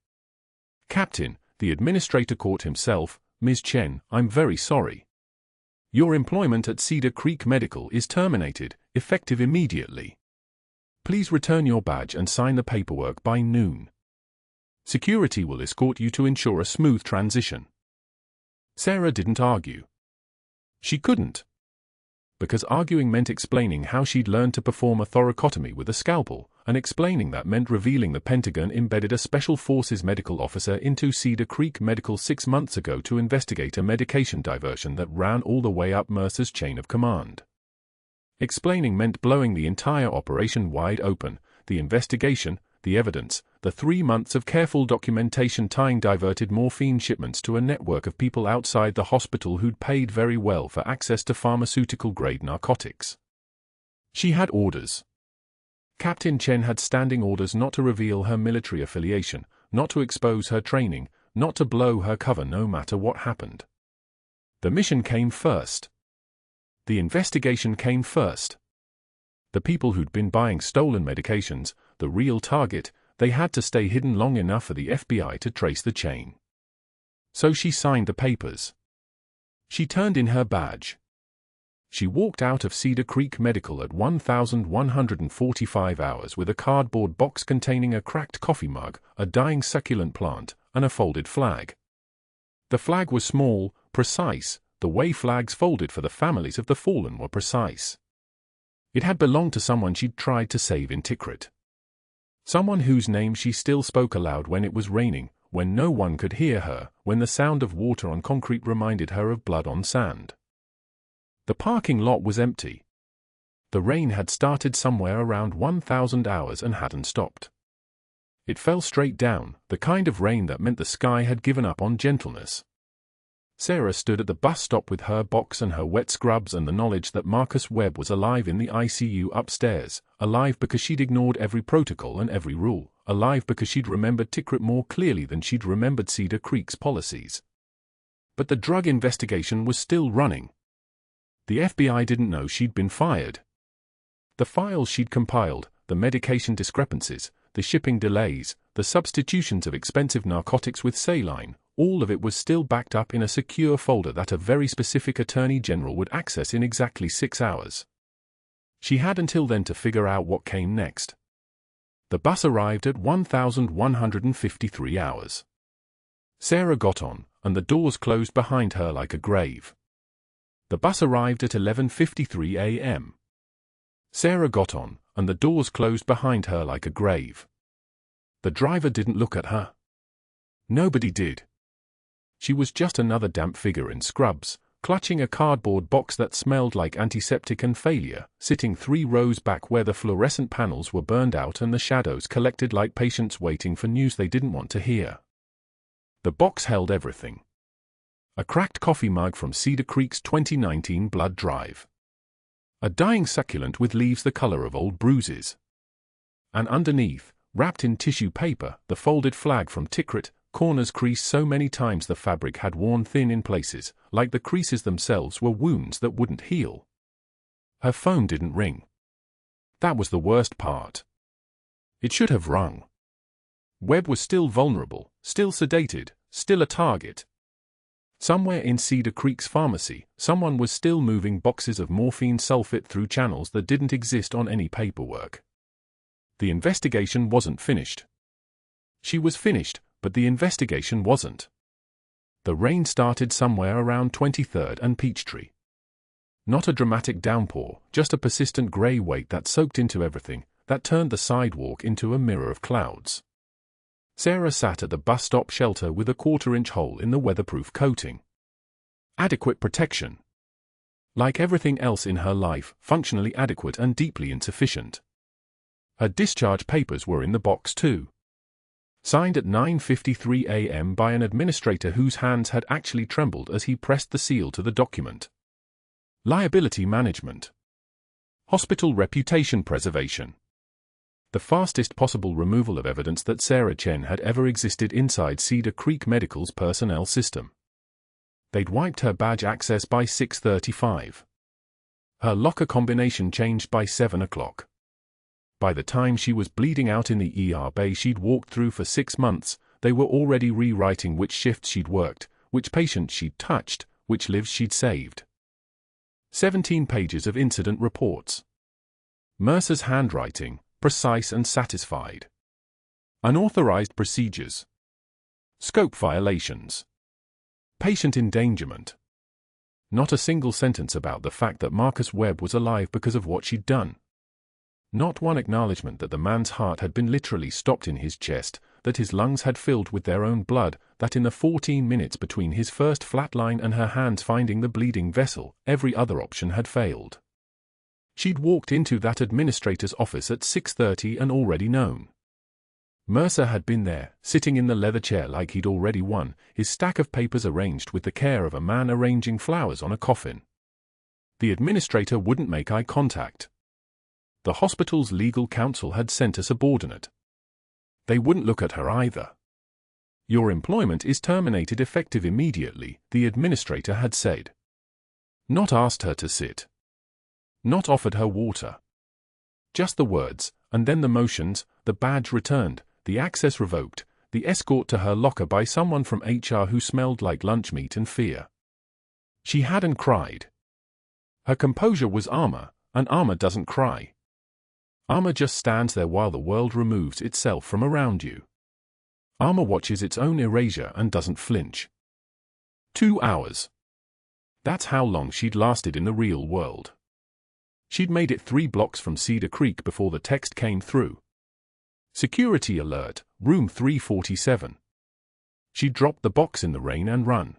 "Captain," the administrator caught himself, "Ms. Chen, I'm very sorry. Your employment at Cedar Creek Medical is terminated, effective immediately. Please return your badge and sign the paperwork by noon. Security will escort you to ensure a smooth transition." Sarah didn't argue. She couldn't. Because arguing meant explaining how she'd learned to perform a thoracotomy with a scalpel, and explaining that meant revealing the Pentagon embedded a Special Forces medical officer into Cedar Creek Medical 6 months ago to investigate a medication diversion that ran all the way up Mercer's chain of command. Explaining meant blowing the entire operation wide open, the investigation, the evidence, the 3 months of careful documentation tying diverted morphine shipments to a network of people outside the hospital who'd paid very well for access to pharmaceutical-grade narcotics. She had orders. Captain Chen had standing orders not to reveal her military affiliation, not to expose her training, not to blow her cover no matter what happened. The mission came first. The investigation came first. The people who'd been buying stolen medications, the real target, they had to stay hidden long enough for the FBI to trace the chain. So she signed the papers. She turned in her badge. She walked out of Cedar Creek Medical at 1145 hours with a cardboard box containing a cracked coffee mug, a dying succulent plant, and a folded flag. The flag was small, precise, the way flags folded for the families of the fallen were precise. It had belonged to someone she'd tried to save in Tikrit. Someone whose name she still spoke aloud when it was raining, when no one could hear her, when the sound of water on concrete reminded her of blood on sand. The parking lot was empty. The rain had started somewhere around 1,000 hours and hadn't stopped. It fell straight down, the kind of rain that meant the sky had given up on gentleness. Sarah stood at the bus stop with her box and her wet scrubs and the knowledge that Marcus Webb was alive in the ICU upstairs, alive because she'd ignored every protocol and every rule, alive because she'd remembered Tikrit more clearly than she'd remembered Cedar Creek's policies. But the drug investigation was still running. The FBI didn't know she'd been fired. The files she'd compiled, the medication discrepancies, the shipping delays, the substitutions of expensive narcotics with saline, all of it was still backed up in a secure folder that a very specific attorney general would access in exactly 6 hours. She had until then to figure out what came next. The bus arrived at 1153 hours. Sarah got on, and the doors closed behind her like a grave. The bus arrived at 11:53 a.m. Sarah got on, and the doors closed behind her like a grave. The driver didn't look at her. Nobody did. She was just another damp figure in scrubs, clutching a cardboard box that smelled like antiseptic and failure, sitting 3 rows back where the fluorescent panels were burned out and the shadows collected like patients waiting for news they didn't want to hear. The box held everything. A cracked coffee mug from Cedar Creek's 2019 blood drive. A dying succulent with leaves the color of old bruises. And underneath, wrapped in tissue paper, the folded flag from Tikrit, corners creased so many times the fabric had worn thin in places, like the creases themselves were wounds that wouldn't heal. Her phone didn't ring. That was the worst part. It should have rung. Webb was still vulnerable, still sedated, still a target. Somewhere in Cedar Creek's pharmacy, someone was still moving boxes of morphine sulfate through channels that didn't exist on any paperwork. The investigation wasn't finished. She was finished, but the investigation wasn't. The rain started somewhere around 23rd and Peachtree. Not a dramatic downpour, just a persistent grey weight that soaked into everything, that turned the sidewalk into a mirror of clouds. Sarah sat at the bus stop shelter with a quarter-inch hole in the weatherproof coating. Adequate protection. Like everything else in her life, functionally adequate and deeply insufficient. Her discharge papers were in the box too. Signed at 9:53 a.m. by an administrator whose hands had actually trembled as he pressed the seal to the document. Liability management. Hospital reputation preservation. The fastest possible removal of evidence that Sarah Chen had ever existed inside Cedar Creek Medical's personnel system. They'd wiped her badge access by 6:35. Her locker combination changed by 7 o'clock. By the time she was bleeding out in the ER bay she'd walked through for 6 months, they were already rewriting which shifts she'd worked, which patients she'd touched, which lives she'd saved. 17 pages of incident reports. Mercer's handwriting, precise and satisfied. Unauthorized procedures. Scope violations. Patient endangerment. Not a single sentence about the fact that Marcus Webb was alive because of what she'd done. Not one acknowledgement that the man's heart had been literally stopped in his chest, that his lungs had filled with their own blood, that in the 14 minutes between his first flatline and her hands finding the bleeding vessel, every other option had failed. She'd walked into that administrator's office at 6:30 and already known. Mercer had been there, sitting in the leather chair like he'd already won, his stack of papers arranged with the care of a man arranging flowers on a coffin. The administrator wouldn't make eye contact. The hospital's legal counsel had sent a subordinate. They wouldn't look at her either. Your employment is terminated effective immediately, the administrator had said. Not asked her to sit. Not offered her water. Just the words, and then the motions, the badge returned, the access revoked, the escort to her locker by someone from HR who smelled like lunch meat and fear. She hadn't cried. Her composure was armor, and armor doesn't cry. Armor just stands there while the world removes itself from around you. Armor watches its own erasure and doesn't flinch. 2 hours. That's how long she'd lasted in the real world. She'd made it 3 blocks from Cedar Creek before the text came through. Security alert, room 347. She dropped the box in the rain and run.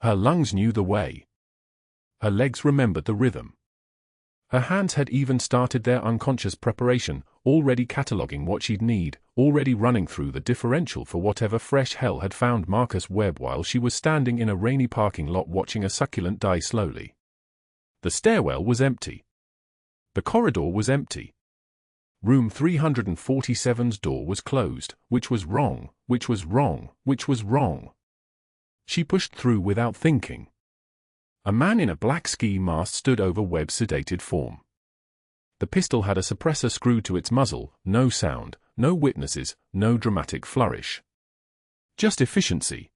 Her lungs knew the way. Her legs remembered the rhythm. Her hands had even started their unconscious preparation, already cataloguing what she'd need, already running through the differential for whatever fresh hell had found Marcus Webb while she was standing in a rainy parking lot watching a succulent die slowly. The stairwell was empty. The corridor was empty. Room 347's door was closed, which was wrong, which was wrong, which was wrong. She pushed through without thinking. A man in a black ski mask stood over Webb's sedated form. The pistol had a suppressor screwed to its muzzle, no sound, no witnesses, no dramatic flourish. Just efficiency.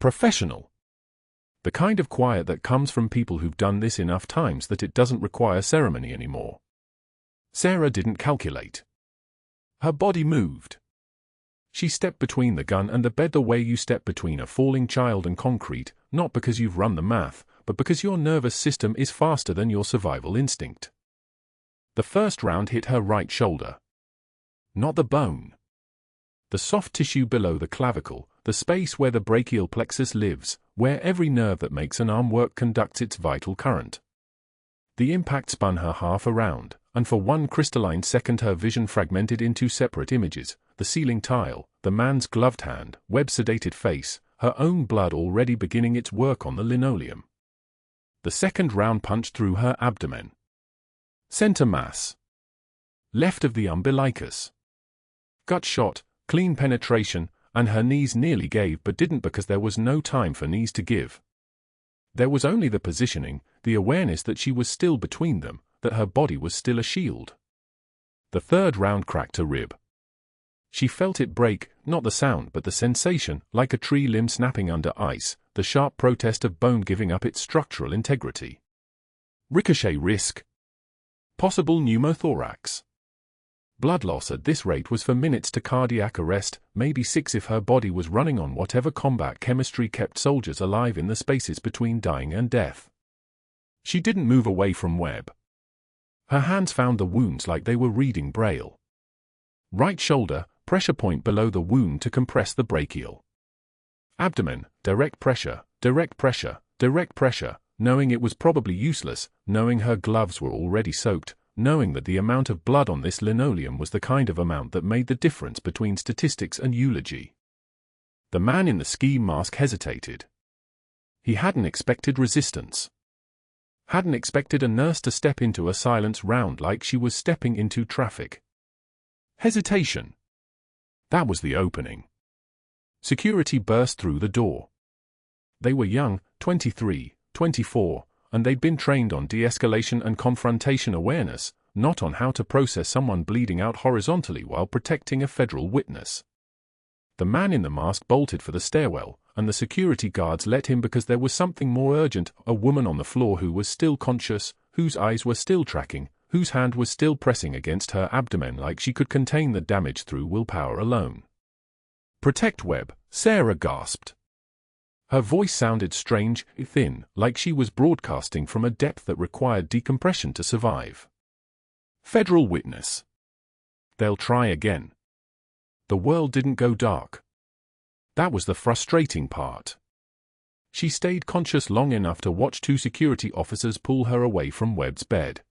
Professional. The kind of quiet that comes from people who've done this enough times that it doesn't require ceremony anymore. Sarah didn't calculate. Her body moved. She stepped between the gun and the bed the way you step between a falling child and concrete, not because you've run the math, but because your nervous system is faster than your survival instinct. The first round hit her right shoulder. Not the bone. The soft tissue below the clavicle, the space where the brachial plexus lives, where every nerve that makes an arm work conducts its vital current. The impact spun her half around, and for one crystalline second her vision fragmented into separate images, the ceiling tile, the man's gloved hand, Webb's sedated face, her own blood already beginning its work on the linoleum. The second round punched through her abdomen. Center mass. Left of the umbilicus. Gut shot, clean penetration, and her knees nearly gave but didn't because there was no time for knees to give. There was only the positioning, the awareness that she was still between them, that her body was still a shield. The third round cracked a rib. She felt it break, not the sound but the sensation, like a tree limb snapping under ice, the sharp protest of bone giving up its structural integrity. Ricochet risk. Possible pneumothorax. Blood loss at this rate was for minutes to cardiac arrest, maybe 6 if her body was running on whatever combat chemistry kept soldiers alive in the spaces between dying and death. She didn't move away from Webb. Her hands found the wounds like they were reading Braille. Right shoulder, pressure point below the wound to compress the brachial. Abdomen, direct pressure, direct pressure, direct pressure, knowing it was probably useless, knowing her gloves were already soaked, knowing that the amount of blood on this linoleum was the kind of amount that made the difference between statistics and eulogy. The man in the ski mask hesitated. He hadn't expected resistance. Hadn't expected a nurse to step into a silence round like she was stepping into traffic. Hesitation. That was the opening. Security burst through the door. They were young, 23, 24, and they'd been trained on de-escalation and confrontation awareness, not on how to process someone bleeding out horizontally while protecting a federal witness. The man in the mask bolted for the stairwell, and the security guards let him because there was something more urgent, a woman on the floor who was still conscious, whose eyes were still tracking, whose hand was still pressing against her abdomen like she could contain the damage through willpower alone. "Protect Webb," Sarah gasped. Her voice sounded strange, thin, like she was broadcasting from a depth that required decompression to survive. "Federal witness. They'll try again." The world didn't go dark. That was the frustrating part. She stayed conscious long enough to watch two security officers pull her away from Webb's bed.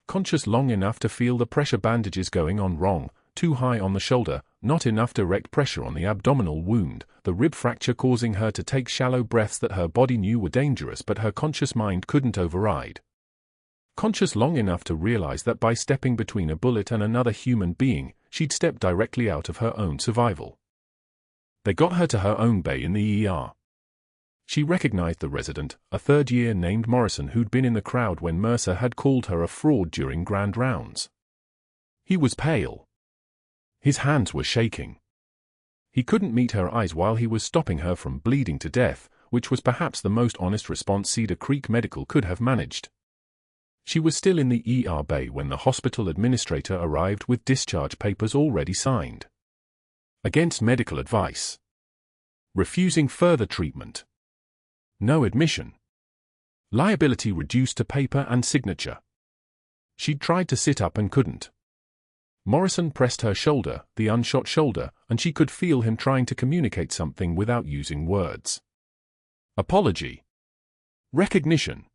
Conscious long enough to feel the pressure bandages going on wrong, too high on the shoulder, not enough direct pressure on the abdominal wound, the rib fracture causing her to take shallow breaths that her body knew were dangerous but her conscious mind couldn't override. Conscious long enough to realize that by stepping between a bullet and another human being, she'd stepped directly out of her own survival. They got her to her own bay in the ER. She recognized the resident, a third-year named Morrison who'd been in the crowd when Mercer had called her a fraud during grand rounds. He was pale. His hands were shaking. He couldn't meet her eyes while he was stopping her from bleeding to death, which was perhaps the most honest response Cedar Creek Medical could have managed. She was still in the ER bay when the hospital administrator arrived with discharge papers already signed. Against medical advice. Refusing further treatment. No admission. Liability reduced to paper and signature. She'd tried to sit up and couldn't. Morrison pressed her shoulder, the unshot shoulder, and she could feel him trying to communicate something without using words. Apology. Recognition.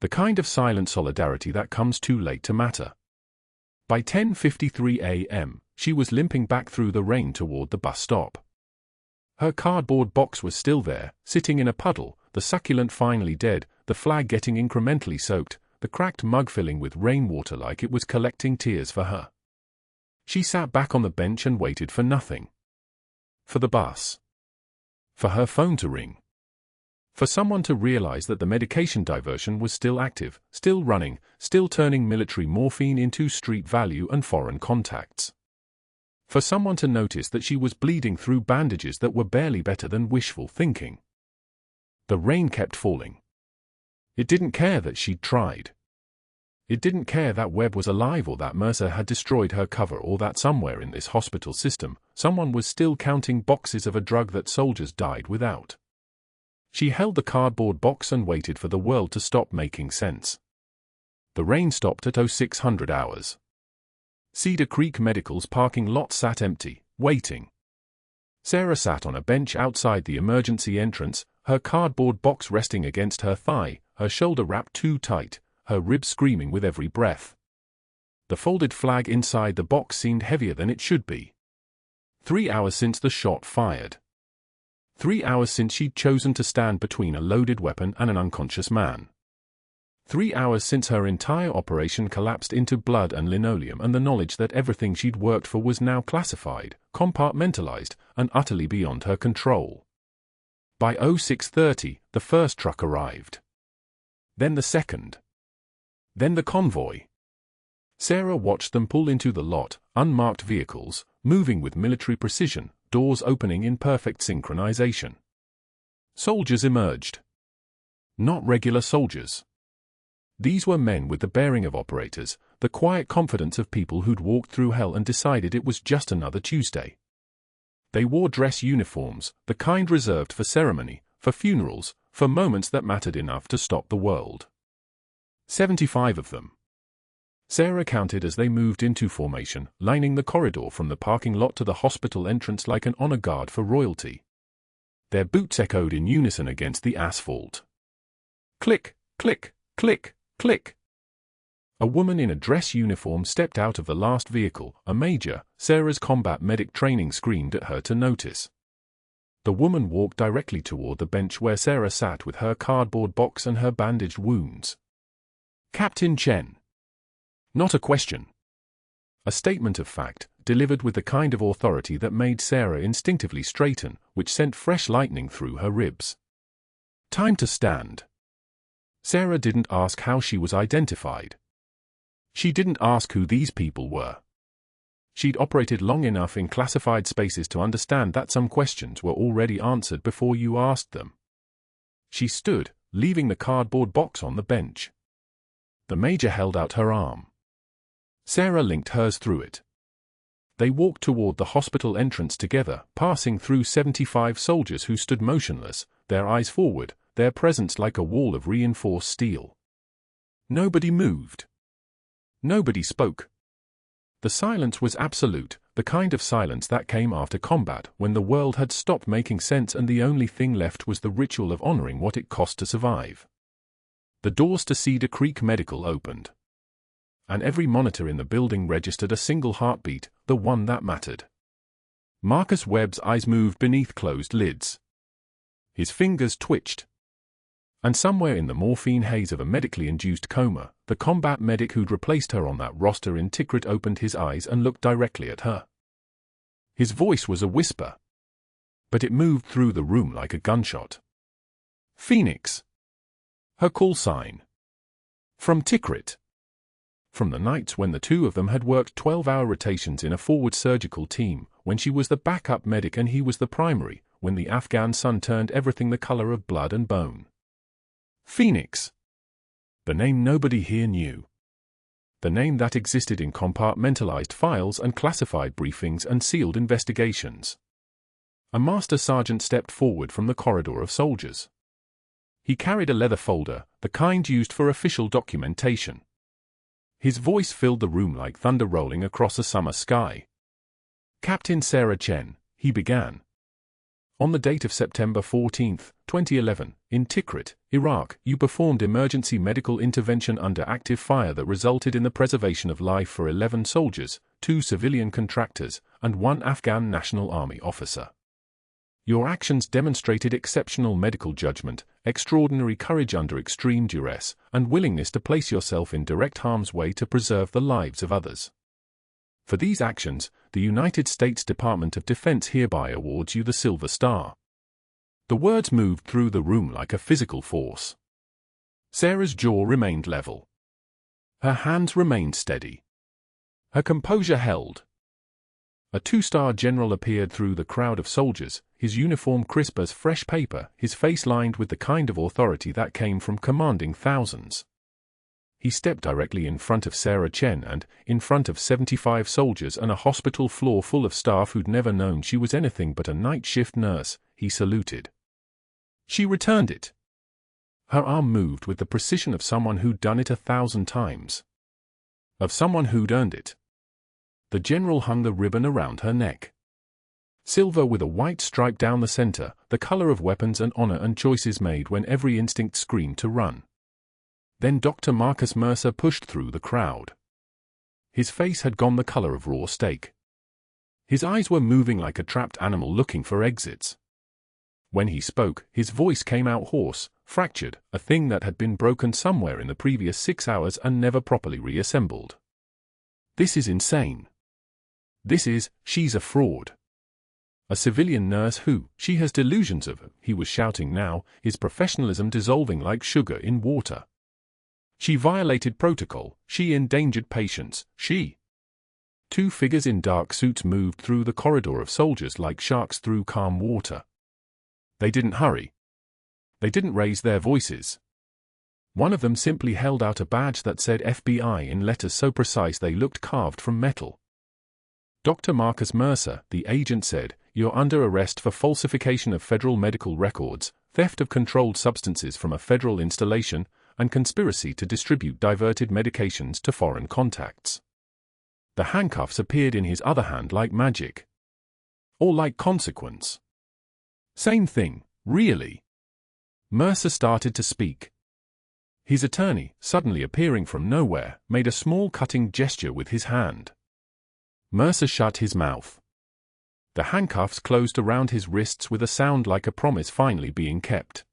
The kind of silent solidarity that comes too late to matter. By 10:53 a.m., she was limping back through the rain toward the bus stop. Her cardboard box was still there, sitting in a puddle, the succulent finally dead, the flag getting incrementally soaked, the cracked mug filling with rainwater like it was collecting tears for her. She sat back on the bench and waited for nothing. For the bus. For her phone to ring. For someone to realize that the medication diversion was still active, still running, still turning military morphine into street value and foreign contacts. For someone to notice that she was bleeding through bandages that were barely better than wishful thinking. The rain kept falling. It didn't care that she'd tried. It didn't care that Webb was alive or that Mercer had destroyed her cover or that somewhere in this hospital system, someone was still counting boxes of a drug that soldiers died without. She held the cardboard box and waited for the world to stop making sense. The rain stopped at 0600 hours. Cedar Creek Medical's parking lot sat empty, waiting. Sarah sat on a bench outside the emergency entrance, her cardboard box resting against her thigh, her shoulder wrapped too tight, her ribs screaming with every breath. The folded flag inside the box seemed heavier than it should be. 3 hours since the shot fired. 3 hours since she'd chosen to stand between a loaded weapon and an unconscious man. 3 hours since her entire operation collapsed into blood and linoleum and the knowledge that everything she'd worked for was now classified, compartmentalized, and utterly beyond her control. By 0630, the first truck arrived. Then the second. Then the convoy. Sarah watched them pull into the lot, unmarked vehicles, moving with military precision, doors opening in perfect synchronization. Soldiers emerged. Not regular soldiers. These were men with the bearing of operators, the quiet confidence of people who'd walked through hell and decided it was just another Tuesday. They wore dress uniforms, the kind reserved for ceremony, for funerals, for moments that mattered enough to stop the world. 75 of them. Sarah counted as they moved into formation, lining the corridor from the parking lot to the hospital entrance like an honor guard for royalty. Their boots echoed in unison against the asphalt. Click, click, click, click. A woman in a dress uniform stepped out of the last vehicle. A major, Sarah's combat medic training, screamed at her to notice. The woman walked directly toward the bench where Sarah sat with her cardboard box and her bandaged wounds. Captain Chen. Not a question. A statement of fact, delivered with the kind of authority that made Sarah instinctively straighten, which sent fresh lightning through her ribs. Time to stand. Sarah didn't ask how she was identified. She didn't ask who these people were. She'd operated long enough in classified spaces to understand that some questions were already answered before you asked them. She stood, leaving the cardboard box on the bench. The major held out her arm. Sarah linked hers through it. They walked toward the hospital entrance together, passing through 75 soldiers who stood motionless, their eyes forward, their presence like a wall of reinforced steel. Nobody moved. Nobody spoke. The silence was absolute, the kind of silence that came after combat, when the world had stopped making sense and the only thing left was the ritual of honoring what it cost to survive. The doors to Cedar Creek Medical opened. And every monitor in the building registered a single heartbeat, the one that mattered. Marcus Webb's eyes moved beneath closed lids. His fingers twitched. And somewhere in the morphine haze of a medically induced coma, the combat medic who'd replaced her on that roster in Tikrit opened his eyes and looked directly at her. His voice was a whisper. But it moved through the room like a gunshot. Phoenix. Her call sign. From Tikrit. From the nights when the two of them had worked 12-hour rotations in a forward surgical team, when she was the backup medic and he was the primary, when the Afghan sun turned everything the color of blood and bone. Phoenix. The name nobody here knew. The name that existed in compartmentalized files and classified briefings and sealed investigations. A master sergeant stepped forward from the corridor of soldiers. He carried a leather folder, the kind used for official documentation. His voice filled the room like thunder rolling across a summer sky. Captain Sarah Chen, he began. On the date of September 14, 2011, in Tikrit, Iraq, you performed emergency medical intervention under active fire that resulted in the preservation of life for 11 soldiers, 2 civilian contractors, and 1 Afghan National Army officer. Your actions demonstrated exceptional medical judgment, extraordinary courage under extreme duress, and willingness to place yourself in direct harm's way to preserve the lives of others. For these actions, the United States Department of Defense hereby awards you the Silver Star. The words moved through the room like a physical force. Sarah's jaw remained level. Her hands remained steady. Her composure held. A 2-star general appeared through the crowd of soldiers, his uniform crisp as fresh paper, his face lined with the kind of authority that came from commanding thousands. He stepped directly in front of Sarah Chen and, in front of 75 soldiers and a hospital floor full of staff who'd never known she was anything but a night shift nurse, he saluted. She returned it. Her arm moved with the precision of someone who'd done it 1,000 times. Of someone who'd earned it. The general hung the ribbon around her neck. Silver with a white stripe down the center, the color of weapons and honor and choices made when every instinct screamed to run. Then Dr. Marcus Mercer pushed through the crowd. His face had gone the color of raw steak. His eyes were moving like a trapped animal looking for exits. When he spoke, his voice came out hoarse, fractured, a thing that had been broken somewhere in the previous 6 hours and never properly reassembled. This is insane. She's a fraud. A civilian nurse who, she has delusions of, he was shouting now, his professionalism dissolving like sugar in water. She violated protocol, she endangered patients, she. 2 figures in dark suits moved through the corridor of soldiers like sharks through calm water. They didn't hurry. They didn't raise their voices. One of them simply held out a badge that said FBI in letters so precise they looked carved from metal. Dr. Marcus Mercer, the agent said, you're under arrest for falsification of federal medical records, theft of controlled substances from a federal installation, and conspiracy to distribute diverted medications to foreign contacts. The handcuffs appeared in his other hand like magic. Or like consequence. Same thing, really. Mercer started to speak. His attorney, suddenly appearing from nowhere, made a small cutting gesture with his hand. Mercer shut his mouth. The handcuffs closed around his wrists with a sound like a promise finally being kept.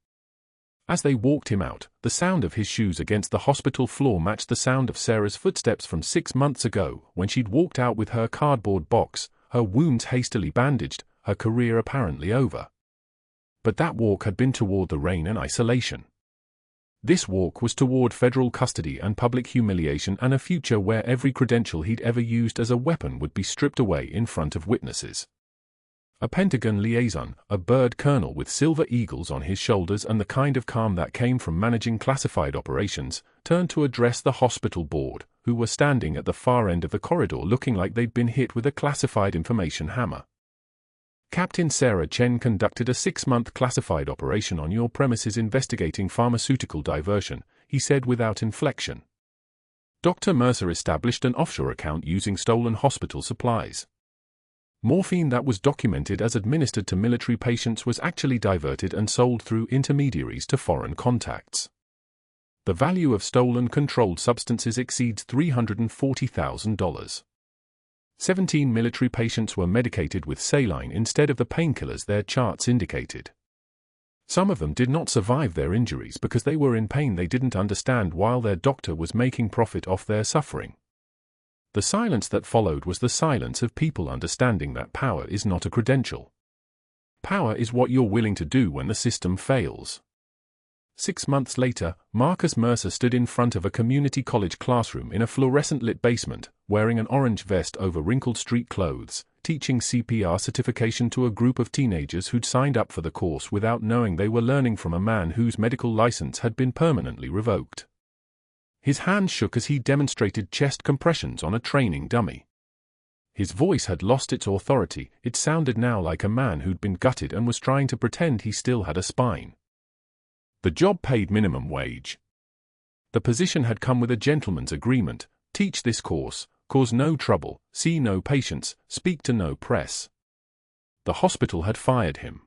As they walked him out, the sound of his shoes against the hospital floor matched the sound of Sarah's footsteps from 6 months ago, when she'd walked out with her cardboard box, her wounds hastily bandaged, her career apparently over. But that walk had been toward the rain and isolation. This walk was toward federal custody and public humiliation and a future where every credential he'd ever used as a weapon would be stripped away in front of witnesses. A Pentagon liaison, a bird colonel with silver eagles on his shoulders and the kind of calm that came from managing classified operations, turned to address the hospital board, who were standing at the far end of the corridor looking like they'd been hit with a classified information hammer. Captain Sarah Chen conducted a 6-month classified operation on your premises investigating pharmaceutical diversion, he said without inflection. Dr. Mercer established an offshore account using stolen hospital supplies. Morphine that was documented as administered to military patients was actually diverted and sold through intermediaries to foreign contacts. The value of stolen controlled substances exceeds $340,000. 17 military patients were medicated with saline instead of the painkillers their charts indicated. Some of them did not survive their injuries because they were in pain they didn't understand while their doctor was making profit off their suffering. The silence that followed was the silence of people understanding that power is not a credential. Power is what you're willing to do when the system fails. 6 months later, Marcus Mercer stood in front of a community college classroom in a fluorescent-lit basement, wearing an orange vest over wrinkled street clothes, teaching CPR certification to a group of teenagers who'd signed up for the course without knowing they were learning from a man whose medical license had been permanently revoked. His hand shook as he demonstrated chest compressions on a training dummy. His voice had lost its authority, it sounded now like a man who'd been gutted and was trying to pretend he still had a spine. The job paid minimum wage. The position had come with a gentleman's agreement: teach this course, cause no trouble, see no patients, speak to no press. The hospital had fired him.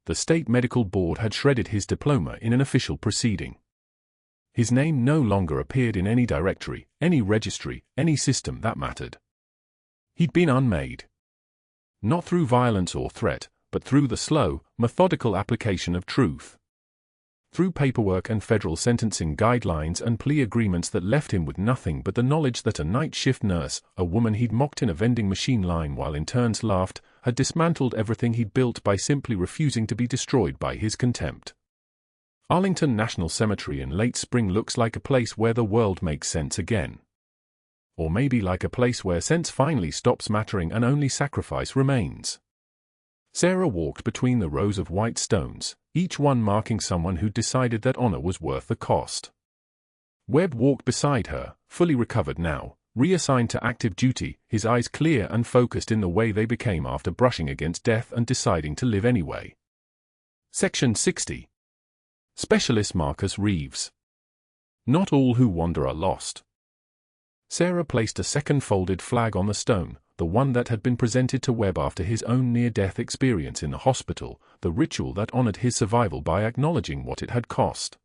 The state medical board had shredded his diploma in an official proceeding. His name no longer appeared in any directory, any registry, any system that mattered. He'd been unmade. Not through violence or threat, but through the slow, methodical application of truth. Through paperwork and federal sentencing guidelines and plea agreements that left him with nothing but the knowledge that a night shift nurse, a woman he'd mocked in a vending machine line while interns laughed, had dismantled everything he'd built by simply refusing to be destroyed by his contempt. Arlington National Cemetery in late spring looks like a place where the world makes sense again. Or maybe like a place where sense finally stops mattering and only sacrifice remains. Sarah walked between the rows of white stones, each one marking someone who decided that honor was worth the cost. Webb walked beside her, fully recovered now, reassigned to active duty, his eyes clear and focused in the way they became after brushing against death and deciding to live anyway. Section 60. Specialist Marcus Reeves. Not all who wander are lost. Sarah placed a second folded flag on the stone, the one that had been presented to Webb after his own near-death experience in the hospital, the ritual that honored his survival by acknowledging what it had cost.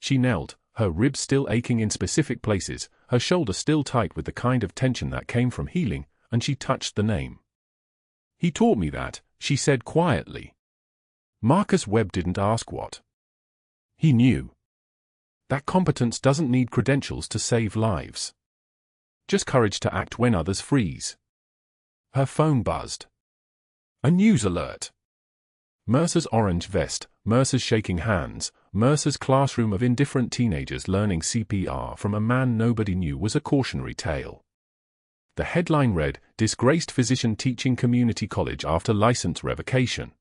She knelt, her ribs still aching in specific places, her shoulder still tight with the kind of tension that came from healing, and she touched the name. "He taught me that," she said quietly. Marcus Webb didn't ask what. He knew. That competence doesn't need credentials to save lives. Just courage to act when others freeze. Her phone buzzed. A news alert. Mercer's orange vest, Mercer's shaking hands, Mercer's classroom of indifferent teenagers learning CPR from a man nobody knew was a cautionary tale. The headline read, "Disgraced physician teaching community college after license revocation."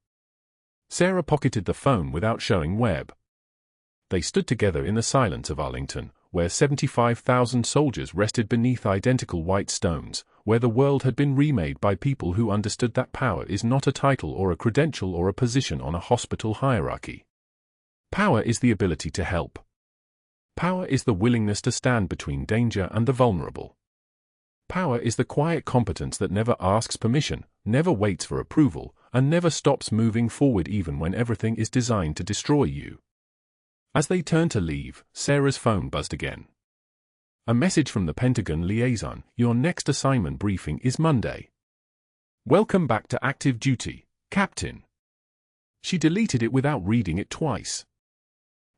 Sarah pocketed the phone without showing Webb. They stood together in the silence of Arlington, where 75,000 soldiers rested beneath identical white stones, where the world had been remade by people who understood that power is not a title or a credential or a position on a hospital hierarchy. Power is the ability to help. Power is the willingness to stand between danger and the vulnerable. Power is the quiet competence that never asks permission, never waits for approval, and never stops moving forward even when everything is designed to destroy you. As they turned to leave, Sarah's phone buzzed again. A message from the Pentagon liaison: "Your next assignment briefing is Monday. Welcome back to active duty, Captain." She deleted it without reading it twice.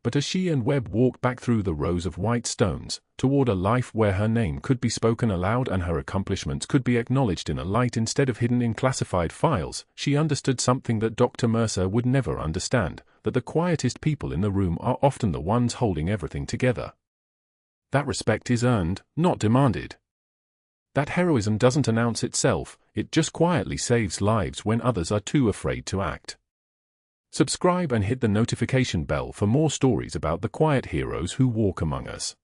But as she and Webb walked back through the rows of white stones, toward a life where her name could be spoken aloud and her accomplishments could be acknowledged in a light instead of hidden in classified files, she understood something that Dr. Mercer would never understand, that the quietest people in the room are often the ones holding everything together. That respect is earned, not demanded. That heroism doesn't announce itself, it just quietly saves lives when others are too afraid to act. Subscribe and hit the notification bell for more stories about the quiet heroes who walk among us.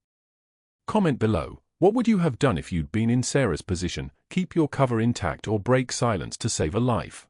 Comment below, what would you have done if you'd been in Sarah's position? Keep your cover intact or break silence to save a life?